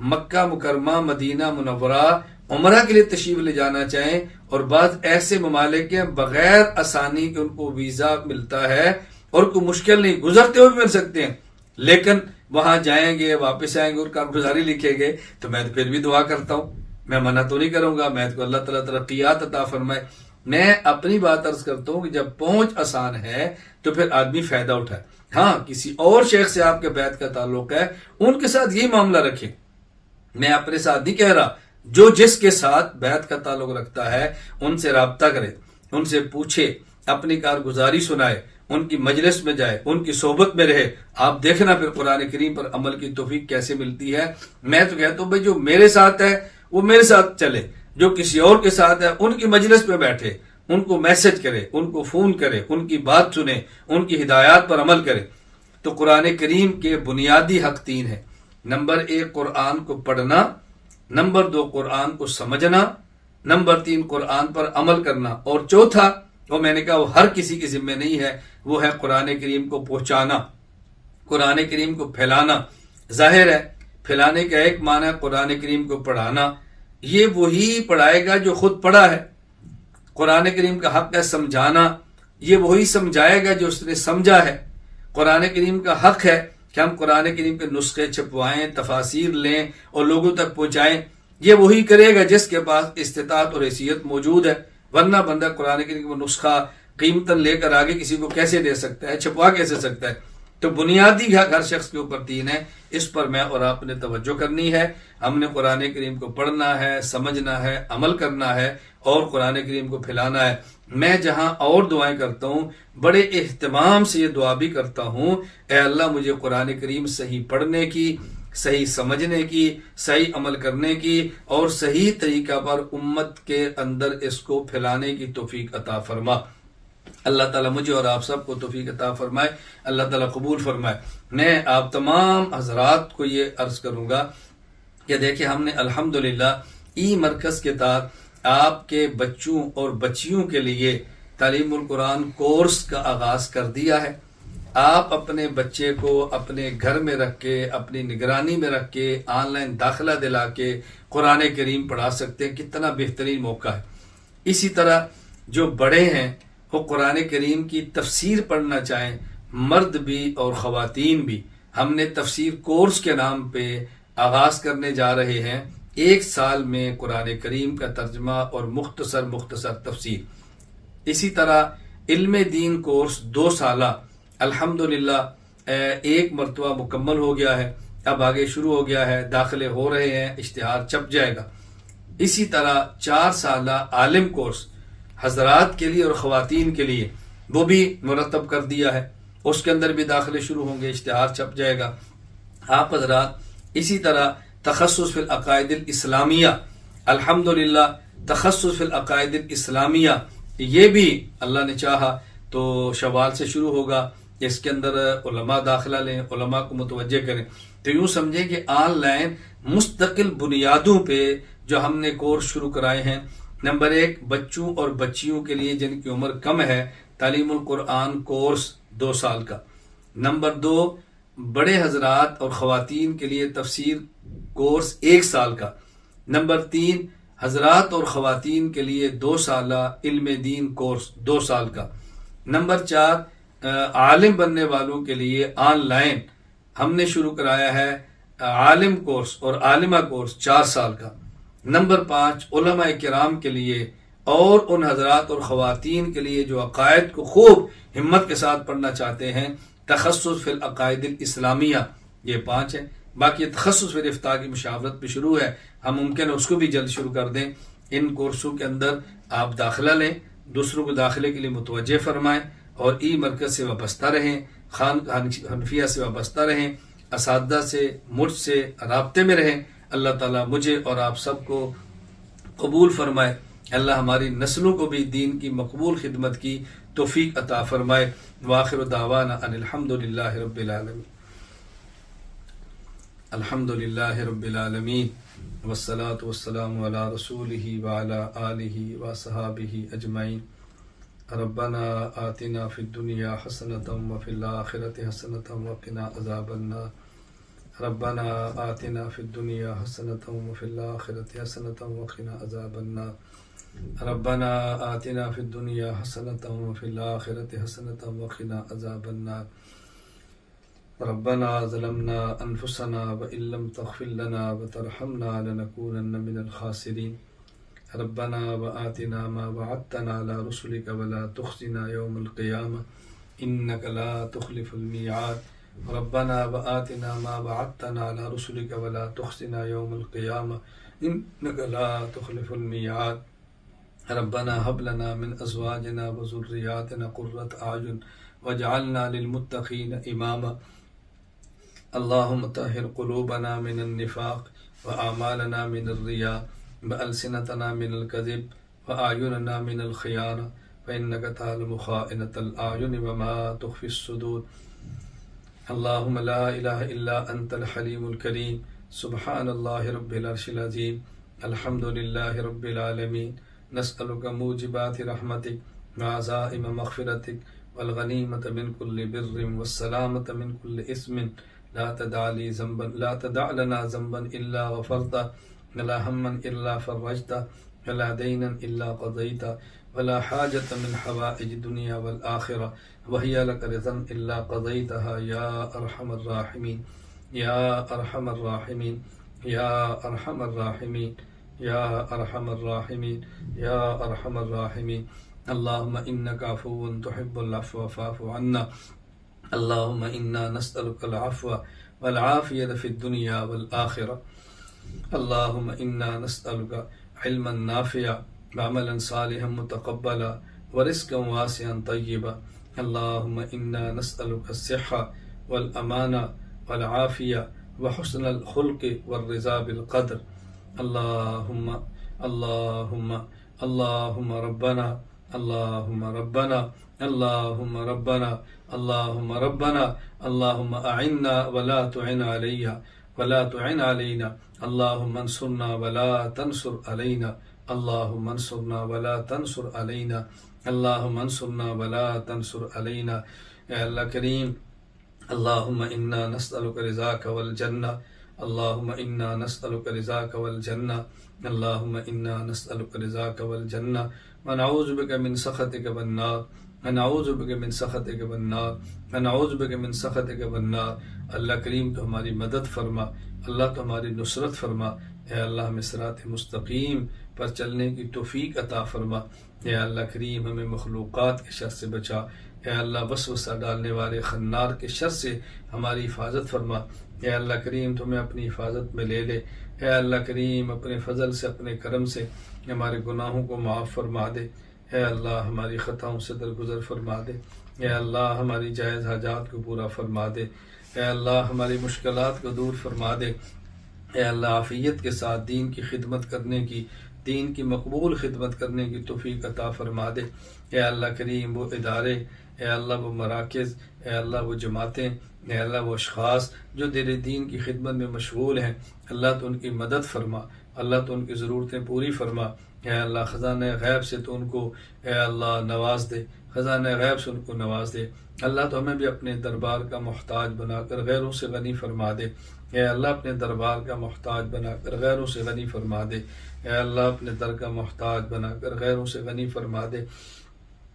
مکہ مکرمہ مدینہ منورہ عمرہ کے لیے تشریف لے جانا چاہیں، اور بعض ایسے ممالک کے بغیر آسانی کے ان کو ویزا ملتا ہے اور کوئی مشکل نہیں، گزرتے ہوئے بھی مل سکتے ہیں، لیکن وہاں جائیں گے، واپس آئیں گے اور کارگزاری لکھیں گے، تو میں تو پھر بھی دعا کرتا ہوں، میں منع تو نہیں کروں گا، میں تو اللہ تعالیٰ ترقیات عطا فرمائے۔ میں اپنی بات عرض کرتا ہوں کہ جب پہنچ آسان ہے تو پھر آدمی فائدہ اٹھائے۔ ہاں کسی اور شیخ سے آپ کے بیعت کا تعلق ہے، ان کے ساتھ یہی معاملہ رکھیں۔ میں اپنے ساتھ نہیں کہہ رہا، جو جس کے ساتھ بیعت کا تعلق رکھتا ہے ان سے رابطہ کرے، ان سے پوچھے، اپنی کارگزاری سنائے، ان کی مجلس میں جائے، ان کی صحبت میں رہے۔ آپ دیکھنا پھر قرآن کریم پر عمل کی توفیق کیسے ملتی ہے۔ میں تو کہتا ہوں بھائی جو میرے ساتھ ہے وہ میرے ساتھ چلے، جو کسی اور کے ساتھ ہے ان کی مجلس میں بیٹھے، ان کو میسج کرے، ان کو فون کرے، ان کی بات سنے، ان کی ہدایات پر عمل کرے۔ تو قرآن کریم کے بنیادی حق 3 ہیں۔ نمبر 1 قرآن کو پڑھنا، نمبر 2 قرآن کو سمجھنا، نمبر 3 قرآن پر عمل کرنا، اور چوتھا وہ میں نے کہا وہ ہر کسی کے ذمہ نہیں ہے، وہ ہے قرآن کریم کو پہنچانا، قرآن کریم کو پھیلانا۔ ظاہر ہے پھیلانے کا ایک معنی ہے قرآن کریم کو پڑھانا، یہ وہی پڑھائے گا جو خود پڑھا ہے۔ قرآن کریم کا حق ہے سمجھانا، یہ وہی سمجھائے گا جو اس نے سمجھا ہے۔ قرآن کریم کا حق ہے کہ ہم قرآن کریم کے نسخے چھپوائیں، تفاسیر لیں اور لوگوں تک پہنچائیں، یہ وہی کرے گا جس کے پاس استطاعت اور حیثیت موجود ہے۔ ورنہ بندہ قرآن کریم کا نسخہ قیمتاً لے کر آگے کسی کو کیسے دے سکتا ہے، چھپوا کیسے سکتا ہے؟ تو بنیادی حق ہر شخص کے اوپر 3 ہے، اس پر میں اور آپ نے توجہ کرنی ہے۔ ہم نے قرآن کریم کو پڑھنا ہے، سمجھنا ہے، عمل کرنا ہے اور قرآن کریم کو پھیلانا ہے۔ میں جہاں اور دعائیں کرتا ہوں، بڑے اہتمام سے یہ دعا بھی کرتا ہوں، اے اللہ مجھے قرآن کریم صحیح پڑھنے کی، صحیح سمجھنے کی، صحیح عمل کرنے کی اور صحیح طریقہ پر امت کے اندر اس کو پھیلانے کی توفیق عطا فرما۔ اللہ تعالیٰ مجھے اور آپ سب کو توفیق عطا فرمائے، اللہ تعالیٰ قبول فرمائے۔ میں آپ تمام حضرات کو یہ عرض کروں گا کہ دیکھیں ہم نے الحمدللہ ای مرکز کے تحت آپ کے بچوں اور بچیوں کے لیے تعلیم القرآن کورس کا آغاز کر دیا ہے۔ آپ اپنے بچے کو اپنے گھر میں رکھ کے، اپنی نگرانی میں رکھ کے، آن لائن داخلہ دلا کے قرآن کریم پڑھا سکتے ہیں، کتنا بہترین موقع ہے۔ اسی طرح جو بڑے ہیں وہ قرآن کریم کی تفسیر پڑھنا چاہیں، مرد بھی اور خواتین بھی، ہم نے تفسیر کورس کے نام پہ آغاز کرنے جا رہے ہیں۔ ایک سال میں قرآن کریم کا ترجمہ اور مختصر تفسیر۔ اسی طرح علم دین کورس 2 سالہ الحمدللہ ایک مرتبہ مکمل ہو گیا ہے، اب آگے شروع ہو گیا ہے، داخلے ہو رہے ہیں، اشتہار چھپ جائے گا۔ اسی طرح 4 سالہ عالم کورس حضرات کے لیے اور خواتین کے لیے وہ بھی مرتب کر دیا ہے، اس کے اندر بھی داخلے شروع ہوں گے، اشتہار چھپ جائے گا۔ آپ حضرات اسی طرح تخصص فی العقائد الاسلامیہ، الحمدللہ تخصص فی العقائد الاسلامیہ، یہ بھی اللہ نے چاہا تو شوال سے شروع ہوگا۔ اس کے اندر علماء داخلہ لیں، علماء کو متوجہ کریں۔ تو یوں سمجھیں کہ آن لائن مستقل بنیادوں پہ جو ہم نے کورس شروع کرائے ہیں، نمبر 1 بچوں اور بچیوں کے لیے جن کی عمر کم ہے، تعلیم القرآن کورس 2 سال کا۔ نمبر 2 بڑے حضرات اور خواتین کے لیے تفسیر کورس 1 سال کا۔ نمبر 3 حضرات اور خواتین کے لیے 2 سالہ علم دین کورس 2 سال کا۔ نمبر 4 عالم بننے والوں کے لیے آن لائن ہم نے شروع کرایا ہے عالم کورس اور عالمہ کورس 4 سال کا۔ نمبر 5 علماء کرام کے لیے اور ان حضرات اور خواتین کے لیے جو عقائد کو خوب ہمت کے ساتھ پڑھنا چاہتے ہیں، تخصص فی العقائد الاسلامیہ، یہ 5 ہے۔ باقی تخصص فی الافتاء کی مشاورت بھی شروع ہے، ہم ممکن ہے اس کو بھی جلد شروع کر دیں۔ ان کورسوں کے اندر آپ داخلہ لیں، دوسروں کو داخلے کے لیے متوجہ فرمائیں اور ای مرکز سے وابستہ رہیں، خان حنفیہ سے وابستہ رہیں، اساتذہ سے مجھ سے رابطے میں رہیں۔ اللہ تعالیٰ مجھے اور آپ سب کو قبول فرمائے، اللہ ہماری نسلوں کو بھی دین کی مقبول خدمت کی توفیق عطا فرمائے۔ وآخر دعوانا ان الحمدللہ رب العالمین، الحمدللہ رب العالمین، والصلاة والسلام علی رسولہ وعلی آلہ وصحابہ اجمعین۔ ربنا آتنا فی الدنیا حسنۃ وفی الآخرۃ حسنۃ وقنا عذاب النار۔ ربنا آتنا فی الدنیا حسنۃ وفی الآخرۃ حسنۃ وقنا عذاب النار۔ ربنا آتنا فی الدنیا حسنۃ وفی الآخرۃ حسنۃ وقنا عذاب النار۔ ربنا ظلمنا انفسنا وإن لم تغفر لنا وترحمنا لنكونن من الخاسرین۔ ربنا وآتنا ما وعدتنا على رسلك ولا تخزنا يوم القيامة إنك لا تخلف الميعاد۔ ربنا وآتنا ما وعدتنا على رسلك ولا تخزنا يوم القيامة إنك لا تخلف الميعاد۔ ربنا هب لنا من أزواجنا وذرياتنا قرة أعين واجعلنا للمتقين إماما۔ اللهم طهر قلوبنا من النفاق وأعمالنا من الرياء وألسنتنا من الكذب وأعيننا من الخيانة فإنك تعلم خائنة الأعين وما تخفي الصدور۔ اللهم لا إله إلا أنت الحليم الكريم، سبحان الله رب العرش العظيم، الحمد لله رب العالمين، نسألك موجبات رحمتك وعزائم مغفرتك والغنيمة من كل بر والسلامة من كل إثم، لا تدع لنا ذنبا إلا غفرته ولا هما إلا فرجته ولا دينا إلا قضيته ولا حاجة من حوائج الدنيا والآخرة وهي لك رضا إلا قضيتها يا أرحم الراحمين يا أرحم الراحمين يا أرحم الراحمين يا أرحم الراحمين يا أرحم الراحمين۔ اللهم إنك عفو تحب العفو فاعف عنا۔ اللهم إنا نسألك العفو والعافية في الدنيا والآخرة۔ اللهم إنا نسألك علما نافعا وعملا صالحا متقبلا ورزقا واسعا طيبا۔ اللهم إنا نسألك الصحة والأمانة والعافية وحسن الخلق والرضا بالقدر۔ اللهم اللهم اللهم ربنا اللهم ربنا اللهم ربنا اللهم ربنا اللهم أعنا ولا تعن علينا ولا تعن علينا، اللهم انصرنا ولا تنصر علينا، اللهم انصرنا ولا تنصر علينا، اللهم انصرنا ولا تنصر علينا۔ اے اللہ کریم، اللهم إنا نسألك رضاك والجنة، اللهم إنا نسألك رضاك والجنة، اللهم إنا نسألك رضاك والجنة ونعوذ بك من سخطك والنار۔ نعوذ بک من سخطک والنار، نعوذ بک من سخطک والنار۔ اللہ کریم تو ہماری مدد فرما، اللہ تو ہماری نصرت فرما۔ اے اللہ ہمیں صراط مستقیم پر چلنے کی توفیق عطا فرما۔ اے اللہ کریم ہمیں مخلوقات کے شر سے بچا۔ اے اللہ وسوسہ ڈالنے والے خنار کے شر سے ہماری حفاظت فرما۔ اے اللہ کریم تمہیں اپنی حفاظت میں لے لے۔ اے اللہ کریم اپنے فضل سے، اپنے کرم سے ہمارے گناہوں کو معاف فرما دے۔ اے اللہ ہماری خطاؤں سے درگزر فرما دے۔ اے اللہ ہماری جائز حاجات کو پورا فرما دے۔ اے اللہ ہماری مشکلات کو دور فرما دے۔ اے اللہ عافیت کے ساتھ دین کی خدمت کرنے کی، دین کی مقبول خدمت کرنے کی توفیق عطا فرما دے۔ اے اللہ کریم وہ ادارے، اے اللہ وہ مراکز، اے اللہ وہ جماعتیں، اے اللہ وہ اشخاص جو تیرے دین کی خدمت میں مشغول ہیں، اللہ تو ان کی مدد فرما، اللہ تو ان کی ضرورتیں پوری فرما۔ اے اللہ خزانہ غیب سے تو ان کو اے اللہ نواز دے، خزانہ غیب سے ان کو نواز دے۔ اللہ تو ہمیں بھی اپنے دربار کا محتاج بنا کر غیروں سے غنی فرما دے۔ اے اللہ اپنے دربار کا محتاج بنا کر غیروں سے غنی فرما دے۔ اے اللہ اپنے در کا محتاج بنا کر غیروں سے غنی فرما دے۔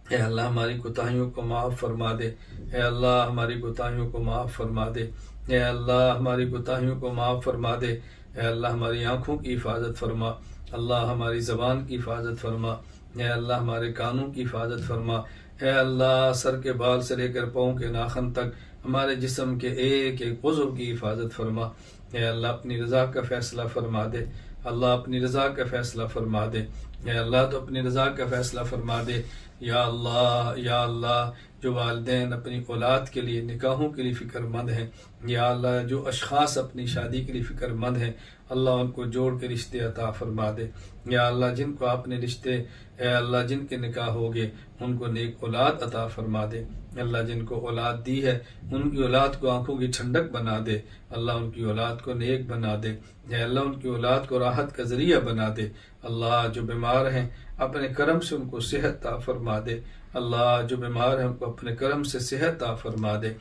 اے اللہ ہماری کوتاہیوں کو معاف فرما دے۔ اے اللہ ہماری کوتاہیوں کو معاف فرما دے۔ اے اللہ ہماری کوتاہیوں کو معاف فرما دے۔ اے اللہ ہماری آنکھوں کی حفاظت فرما، اللہ ہماری زبان کی حفاظت فرما۔ اے اللہ ہمارے کانوں کی حفاظت فرما۔ اے اللہ سر کے بال سے لے کر پاؤں کے ناخن تک ہمارے جسم کے ایک ایک عضو کی حفاظت فرما۔ اے اللہ اپنی رضا کا فیصلہ فرما دے، اللہ اپنی رضا کا فیصلہ فرما دے۔ اے اللہ تو اپنی رضا کا فیصلہ فرما دے۔ یا اللہ جو والدین اپنی اولاد کے لیے نکاحوں کے لیے فکر مند ہیں، یا اللہ جو اشخاص اپنی شادی کے لیے فکر مند ہیں، اللہ ان کو جوڑ کے رشتے عطا فرما دے۔ یا اللہ جن کو آپ نے رشتے، اے اللہ جن کے نکاح ہوگے ان کو نیک اولاد عطا فرما دے۔ اللہ جن کو اولاد دی ہے ان کی اولاد کو آنکھوں کی ٹھنڈک بنا دے، اللہ ان کی اولاد کو نیک بنا دے۔ اے اللہ ان کی اولاد کو راحت کا ذریعہ بنا دے۔ اللہ جو بیمار ہیں اپنے کرم سے ان کو صحت عطا فرما دے، اللہ جو بیمار ہیں ان کو اپنے کرم سے صحت عطا فرما دے۔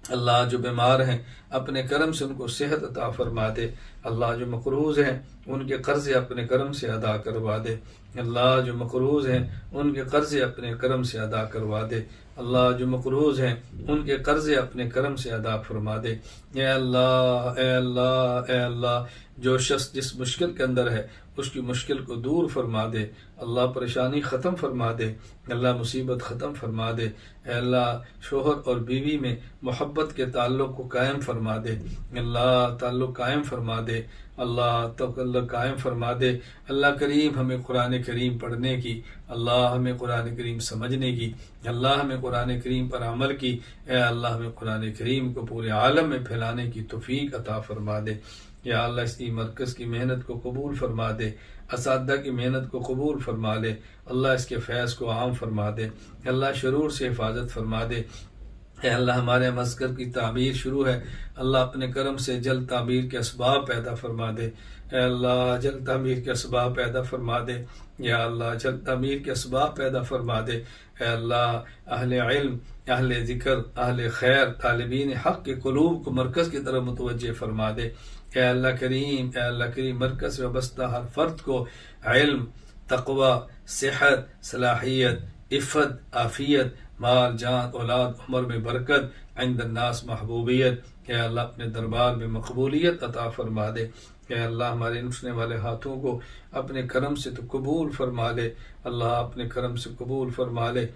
اللہ جو بیمار ہیں اپنے کرم سے ان کو صحت عطا فرما دے۔ اللہ جو مقروض ہیں ان کے قرضے اپنے کرم سے ادا کروا دے۔ اللہ جو مقروض ہیں ان کے قرضے اپنے کرم سے ادا کروا دے۔ اللہ جو مقروض ہیں ان کے قرضے اپنے کرم سے ادا فرما دے۔ اے اللہ اے اللہ اے اللہ جو شخص جس مشکل کے اندر ہے اس کی مشکل کو دور فرما دے، اللہ پریشانی ختم فرما دے، اللہ مصیبت ختم فرما دے۔ اے اللہ شوہر اور بیوی میں محبت کے تعلق کو قائم فرما دے، اللہ تعلق قائم فرما دے، اللہ تعلق قائم فرما دے۔ اللہ کریم ہمیں قرآن کریم پڑھنے کی، اللہ ہمیں قرآن کریم سمجھنے کی، اللہ ہمیں قرآن کریم پر عمل کی، اے اللہ ہمیں قرآن کریم کو پورے عالم میں پھیلانے کی توفیق عطا فرما دے۔ یا اللہ اس کی مرکز کی محنت کو قبول فرما دے، اساتذہ کی محنت کو قبول فرما لے، اللہ اس کے فیض کو عام فرما دے، اللہ شرور سے حفاظت فرما دے۔ اے اللہ ہمارے مسجد کی تعمیر شروع ہے، اللہ اپنے کرم سے جلد تعمیر کے اسباب پیدا فرما دے۔ اے اللہ جلد تعمیر کے اسباب پیدا فرما دے، یا اللہ جلد تعمیر کے اسباب پیدا فرما دے۔ اے اللہ اہل علم، اہل ذکر، اہل خیر، طالبین حق کے قلوب کو مرکز کی طرف متوجہ فرما دے۔ اے اللہ کریم مرکز سے وابستہ ہر فرد کو علم، تقوی، صحت، صلاحیت، عفت، عافیت، مال، جان، اولاد، عمر میں برکت، عند الناس محبوبیت، اے اللہ اپنے دربار میں مقبولیت عطا فرما دے۔ اے اللہ ہمارے نوچنے والے ہاتھوں کو اپنے کرم سے تو قبول فرما لے، اللہ اپنے کرم سے قبول فرما لے،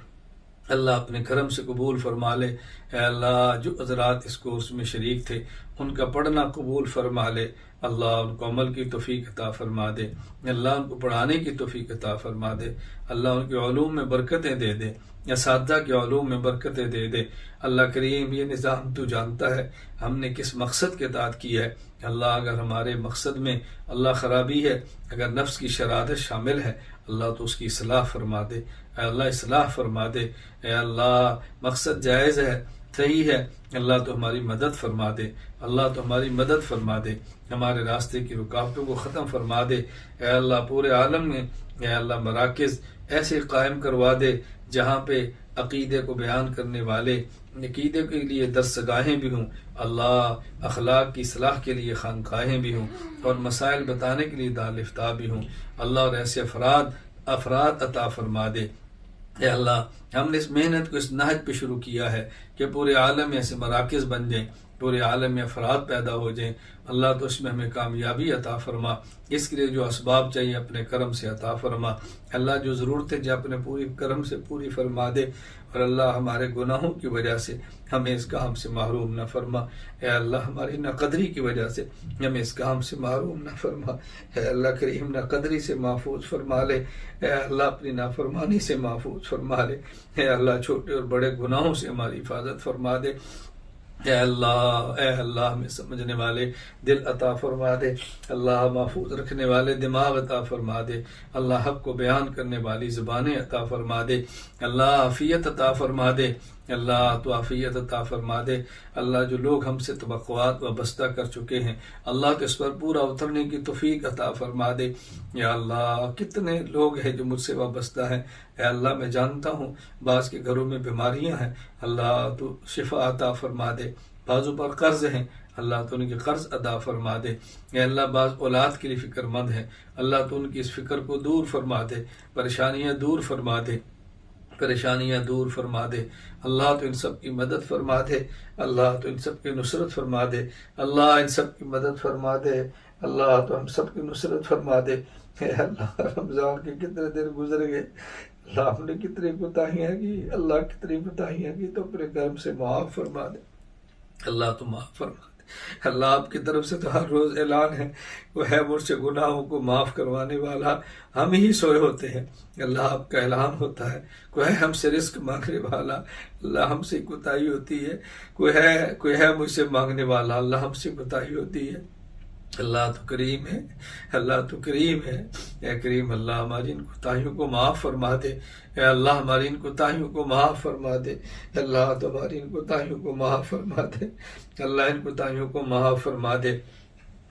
اللہ اپنے کرم سے قبول فرما لے۔ اے اللہ جو حضرات اس کورس میں شریک تھے ان کا پڑھنا قبول فرما لے، اللہ ان کو عمل کی توفیق عطا فرما دے، اللہ ان کو پڑھانے کی توفیق عطا فرما دے، اللہ ان کے علوم میں برکتیں دے دے، اساتذہ کے علوم میں برکتیں دے دے۔ اللہ کریم یہ نظام تو جانتا ہے ہم نے کس مقصد کے تحت کیا ہے، اللہ اگر ہمارے مقصد میں اللہ خرابی ہے، اگر نفس کی شرارت شامل ہے، اللہ تو اس کی اصلاح فرما دے، اے اللہ اصلاح فرما دے۔ اے اللہ مقصد جائز ہے، صحیح ہے، اللہ تو ہماری مدد فرما دے، اللہ تو ہماری مدد فرما دے، ہمارے راستے کی رکاوٹوں کو ختم فرما دے۔ اے اللہ پورے عالم میں اے اللہ مراکز ایسے قائم کروا دے جہاں پہ عقیدے کو بیان کرنے والے عقیدے کے لیے درسگاہیں بھی ہوں، اللہ اخلاق کی اصلاح کے لیے خانقاہیں بھی ہوں، اور مسائل بتانے کے لیے دارالفتاء بھی ہوں، اللہ اور ایسے افراد عطا فرما دے اے اللہ ہم نے اس محنت کو اس نہج پہ شروع کیا ہے کہ پورے عالم میں ایسے مراکز بن جائیں، پورے عالم میں افراد پیدا ہو جائیں، اللہ تو اس میں ہمیں کامیابی عطا فرما، اس کے لیے جو اسباب چاہیے اپنے کرم سے عطا فرما، اللہ جو ضرورتیں جو اپنے پوری کرم سے پوری فرما دے، اور اللہ ہمارے گناہوں کی وجہ سے ہمیں اس کام سے محروم نہ فرما، اے اللہ ہماری ناقدری کی وجہ سے ہمیں اس کام سے محروم نہ فرما، اے اللہ کریم ناقدری سے محفوظ فرما لے، اے اللہ اپنی نافرمانی سے محفوظ فرما لے، اے اللہ چھوٹے اور بڑے گناہوں سے ہماری حفاظت فرما دے، اے اللہ ہمیں سمجھنے والے دل عطا فرما دے، اللہ محفوظ رکھنے والے دماغ عطا فرما دے، اللہ حق کو بیان کرنے والی زبانیں عطا فرما دے، اللہ عافیت عطا فرما دے، اللہ تو عافیت عطا فرما دے، اللہ جو لوگ ہم سے توقعات وابستہ کر چکے ہیں اللہ کے اس پر پورا اترنے کی توفیق عطا فرما دے، یا اللہ کتنے لوگ ہیں جو مجھ سے وابستہ ہیں، اے اللہ میں جانتا ہوں بعض کے گھروں میں بیماریاں ہیں، اللہ تو شفا عطا فرما دے، بعضوں پر قرض ہیں اللہ تو ان کے قرض ادا فرما دے، اے اللہ بعض اولاد کے لیے فکر مند ہیں اللہ تو ان کی اس فکر کو دور فرما دے، پریشانیاں دور فرما دے، پریشانیاں دور فرما دے، اللہ تو ان سب کی مدد فرما دے، اللہ تو ان سب کی نصرت فرما دے، اللہ ان سب کی مدد فرما دے، اللہ تو ہم سب کی نصرت فرما دے، اے اللہ رمضان کے کتنے دن گزر گئے، اللہ ہم نے کتنی کوتاہیاں کی، اللہ کتنی کوتاہیاں کی، تو اپنے کرم سے معاف فرما دے، اللہ تو معاف فرما دے، اللہ آپ کی طرف سے تو ہر روز اعلان ہے، وہ ہے مجھ سے گناہوں کو معاف کروانے والا، ہم ہی سوئے ہوتے ہیں، اللہ آپ کا اعلان ہوتا ہے، کوئی ہے ہم سے رزق مانگنے والا، اللہ ہم سے کوتاہی ہوتی ہے، کوئی ہے مجھ سے مانگنے والا، اللہ ہم سے کوتاہی ہوتی ہے، اللہ تو کریم ہے، اللہ تو کریم ہے، اے کریم اللہ ہماری ان کوتاہیوں کو معاف فرما دے، اے اللہ ہماری ان کوتاہیوں کو معاف فرما دے، اللہ تو ہماری ان کوتاہیوں کو معاف فرما دے، اللہ ان کوتاہیوں کو معاف فرما دے،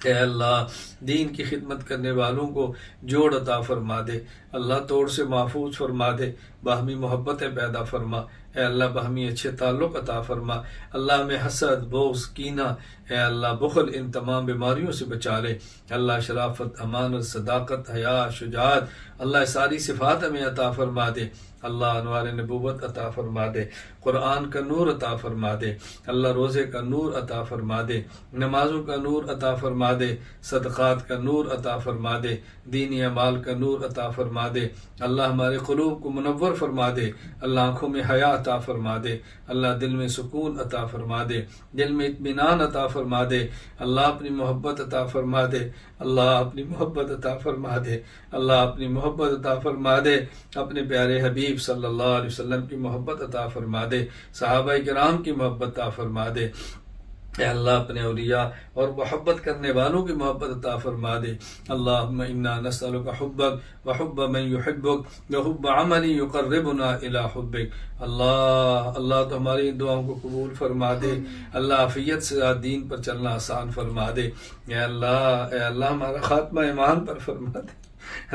اے اللہ دین کی خدمت کرنے والوں کو جوڑ عطا فرما دے، اللہ توڑ سے محفوظ فرما دے، باہمی محبتیں پیدا فرما، اے اللہ باہمی اچھے تعلق عطا فرما، اللہ میں حسد، بغض، کینہ، اے اللہ بخل ان تمام بیماریوں سے بچا لے، اللہ شرافت، امانت، صداقت، حیا، شجاعت، اللہ ساری صفات ہمیں عطا فرما دے، اللہ انوار نبوت عطا فرما دے، قرآن کا نور عطا فرما دے، اللہ روزے کا نور عطا فرما دے، نمازوں کا نور عطا فرما دے، صدقات کا نور عطا فرما دے، دینی اعمال کا نور عطا فرما دے، اللہ ہمارے قلوب کو منور فرما دے، اللہ آنکھوں میں حیا عطا فرما دے، اللہ دل میں سکون عطا فرما دے، دل میں اطمینان عطا فرما دے، اللہ اپنی محبت عطا فرما دے، اللہ اپنی محبت عطا فرما دے، اللہ اپنی محبت عطا فرما دے، اپنے پیارے حبیب صلی اللہ علیہ وسلم کی محبت عطا فرما دے، صحابہ کرام کی محبت عطا فرما دے، اے اللہ اپنے اولیاء اور محبت کرنے والوں کی محبت عطا فرما دے، اللہم انا نسألک حبک وحب من یحبک وحب عمل یقربنا الی حبک، اللہ تو ہماری ان دعاؤں کو قبول فرما دے، اللہ عافیت سے دین پر چلنا آسان فرما دے، اے اللہ ہمارا خاتمہ ایمان پر فرما دے،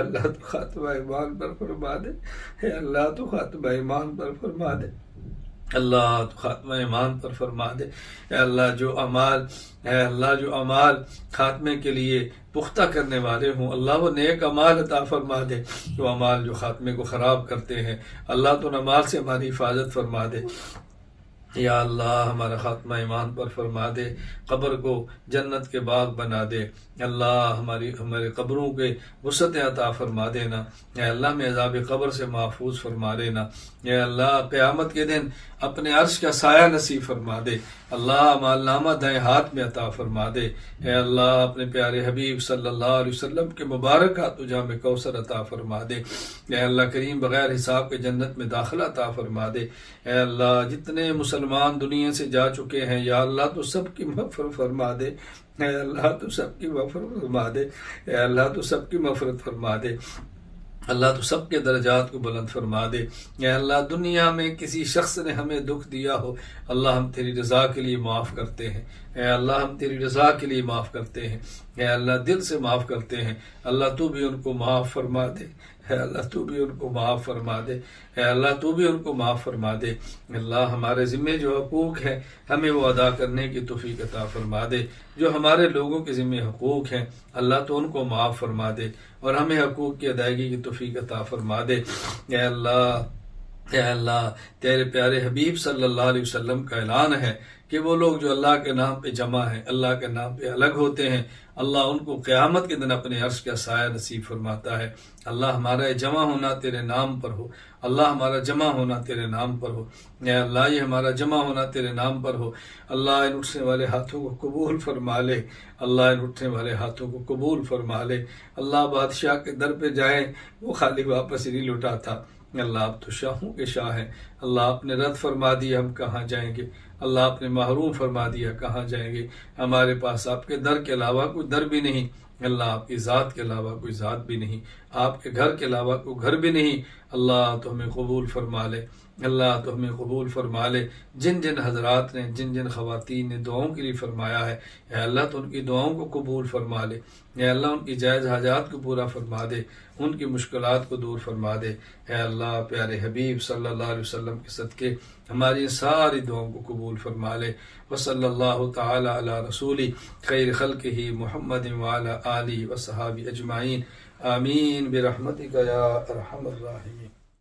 اللہ تو خاتمہ ایمان پر فرما دے، اے اللہ تو خاتمہ ایمان پر فرما دے، اللہ تو خاتمہ ایمان پر فرما دے، اے اللہ جو اعمال خاتمے کے لیے پختہ کرنے والے ہوں اللہ وہ نیک اعمال عطا فرما دے، جو اعمال جو خاتمے کو خراب کرتے ہیں اللہ تو ان اعمال سے ہماری حفاظت فرما دے، یا اللہ ہمارا خاتمہ ایمان پر فرما دے، قبر کو جنت کے باغ بنا دے، اللہ ہمارے قبروں کے وسعتیں عطا فرما دینا، اے اللہ میں عذاب قبر سے محفوظ فرما دینا، اے اللہ قیامت کے دن اپنے عرش کا سایہ نصیب فرما دے، اللہ اعمال نامہ دائیں ہاتھ میں عطا فرما دے، اے اللہ اپنے پیارے حبیب صلی اللہ علیہ وسلم کے مبارک ہاتھ جام کوثر عطا فرما دے، اے اللہ کریم بغیر حساب کے جنت میں داخلہ عطا فرما دے، اے اللہ جتنے مسلمان دنیا سے جا چکے ہیں یا اللہ تو سب کی مغفرت فرما دے، اے اللہ تو سب کی مغفرت فرما دے، اے اللہ تو سب کی مغفرت فرما دے، اللہ تو سب کے درجات کو بلند فرما دے، اے اللہ دنیا میں کسی شخص نے ہمیں دکھ دیا ہو اللہ ہم تیری رضا کے لیے معاف کرتے ہیں، اے اللہ ہم تیری رضا کے لیے معاف کرتے ہیں، اے اللہ دل سے معاف کرتے ہیں، اللہ تو بھی ان کو معاف فرما دے، اے اللہ تو بھی ان کو معاف فرما دے، اے اللہ تو بھی ان کو معاف فرما دے، اللہ ہمارے ذمے جو حقوق ہیں ہمیں وہ ادا کرنے کی توفیق عطا فرما دے، جو ہمارے لوگوں کے ذمے حقوق ہیں اللہ تو ان کو معاف فرما دے اور ہمیں حقوق کی ادائیگی کی توفیق عطا فرما دے، اے اللہ اے اللہ تیرے پیارے حبیب صلی اللہ علیہ وسلم کا اعلان ہے کہ وہ لوگ جو اللہ کے نام پہ جمع ہیں، اللہ کے نام پہ الگ ہوتے ہیں، اللہ ان کو قیامت کے دن اپنے عرش کا سایہ نصیب فرماتا ہے۔ اللہ ہمارا یہ جمع ہونا تیرے نام پر ہو، اللہ ہمارا جمع ہونا تیرے نام پر ہو، اے اللہ یہ ہمارا جمع ہونا تیرے نام پر ہو۔ اللہ ان اٹھنے والے ہاتھوں کو قبول فرما لے، اللہ ان اٹھنے والے ہاتھوں کو قبول فرما لے۔ اللہ بادشاہ کے در پہ جائیں وہ خالی واپس نہیں لوٹاتا، اللہ آپ تو شاہوں کے شاہ ہیں، اللہ آپ نے رد فرما دیا ہم کہاں جائیں گے، اللہ آپ نے محروم فرما دیا کہاں جائیں گے، ہمارے پاس آپ کے در کے علاوہ کوئی در بھی نہیں، اللہ آپ کی ذات کے علاوہ کوئی ذات بھی نہیں، آپ کے گھر کے علاوہ کوئی گھر بھی نہیں، اللہ تو ہمیں قبول فرما لے، اللہ تو ہمیں قبول فرما لے۔ جن جن حضرات نے، جن جن خواتین نے دعاؤں کے لیے فرمایا ہے، اے اللہ تو ان کی دعاؤں کو قبول فرما لے، اے اللہ ان کی جائز حاجات کو پورا فرما دے، ان کی مشکلات کو دور فرما دے، اے اللہ پیارے حبیب صلی اللہ علیہ وسلم کے صدقے ہماری ساری دعاؤں کو قبول فرما لے۔ وصلی اللہ تعالی علی رسولی خیر خلقہ محمد وعلی آلہ وصحابہ اجمعین، آمین برحمتک یا ارحم الراحمین۔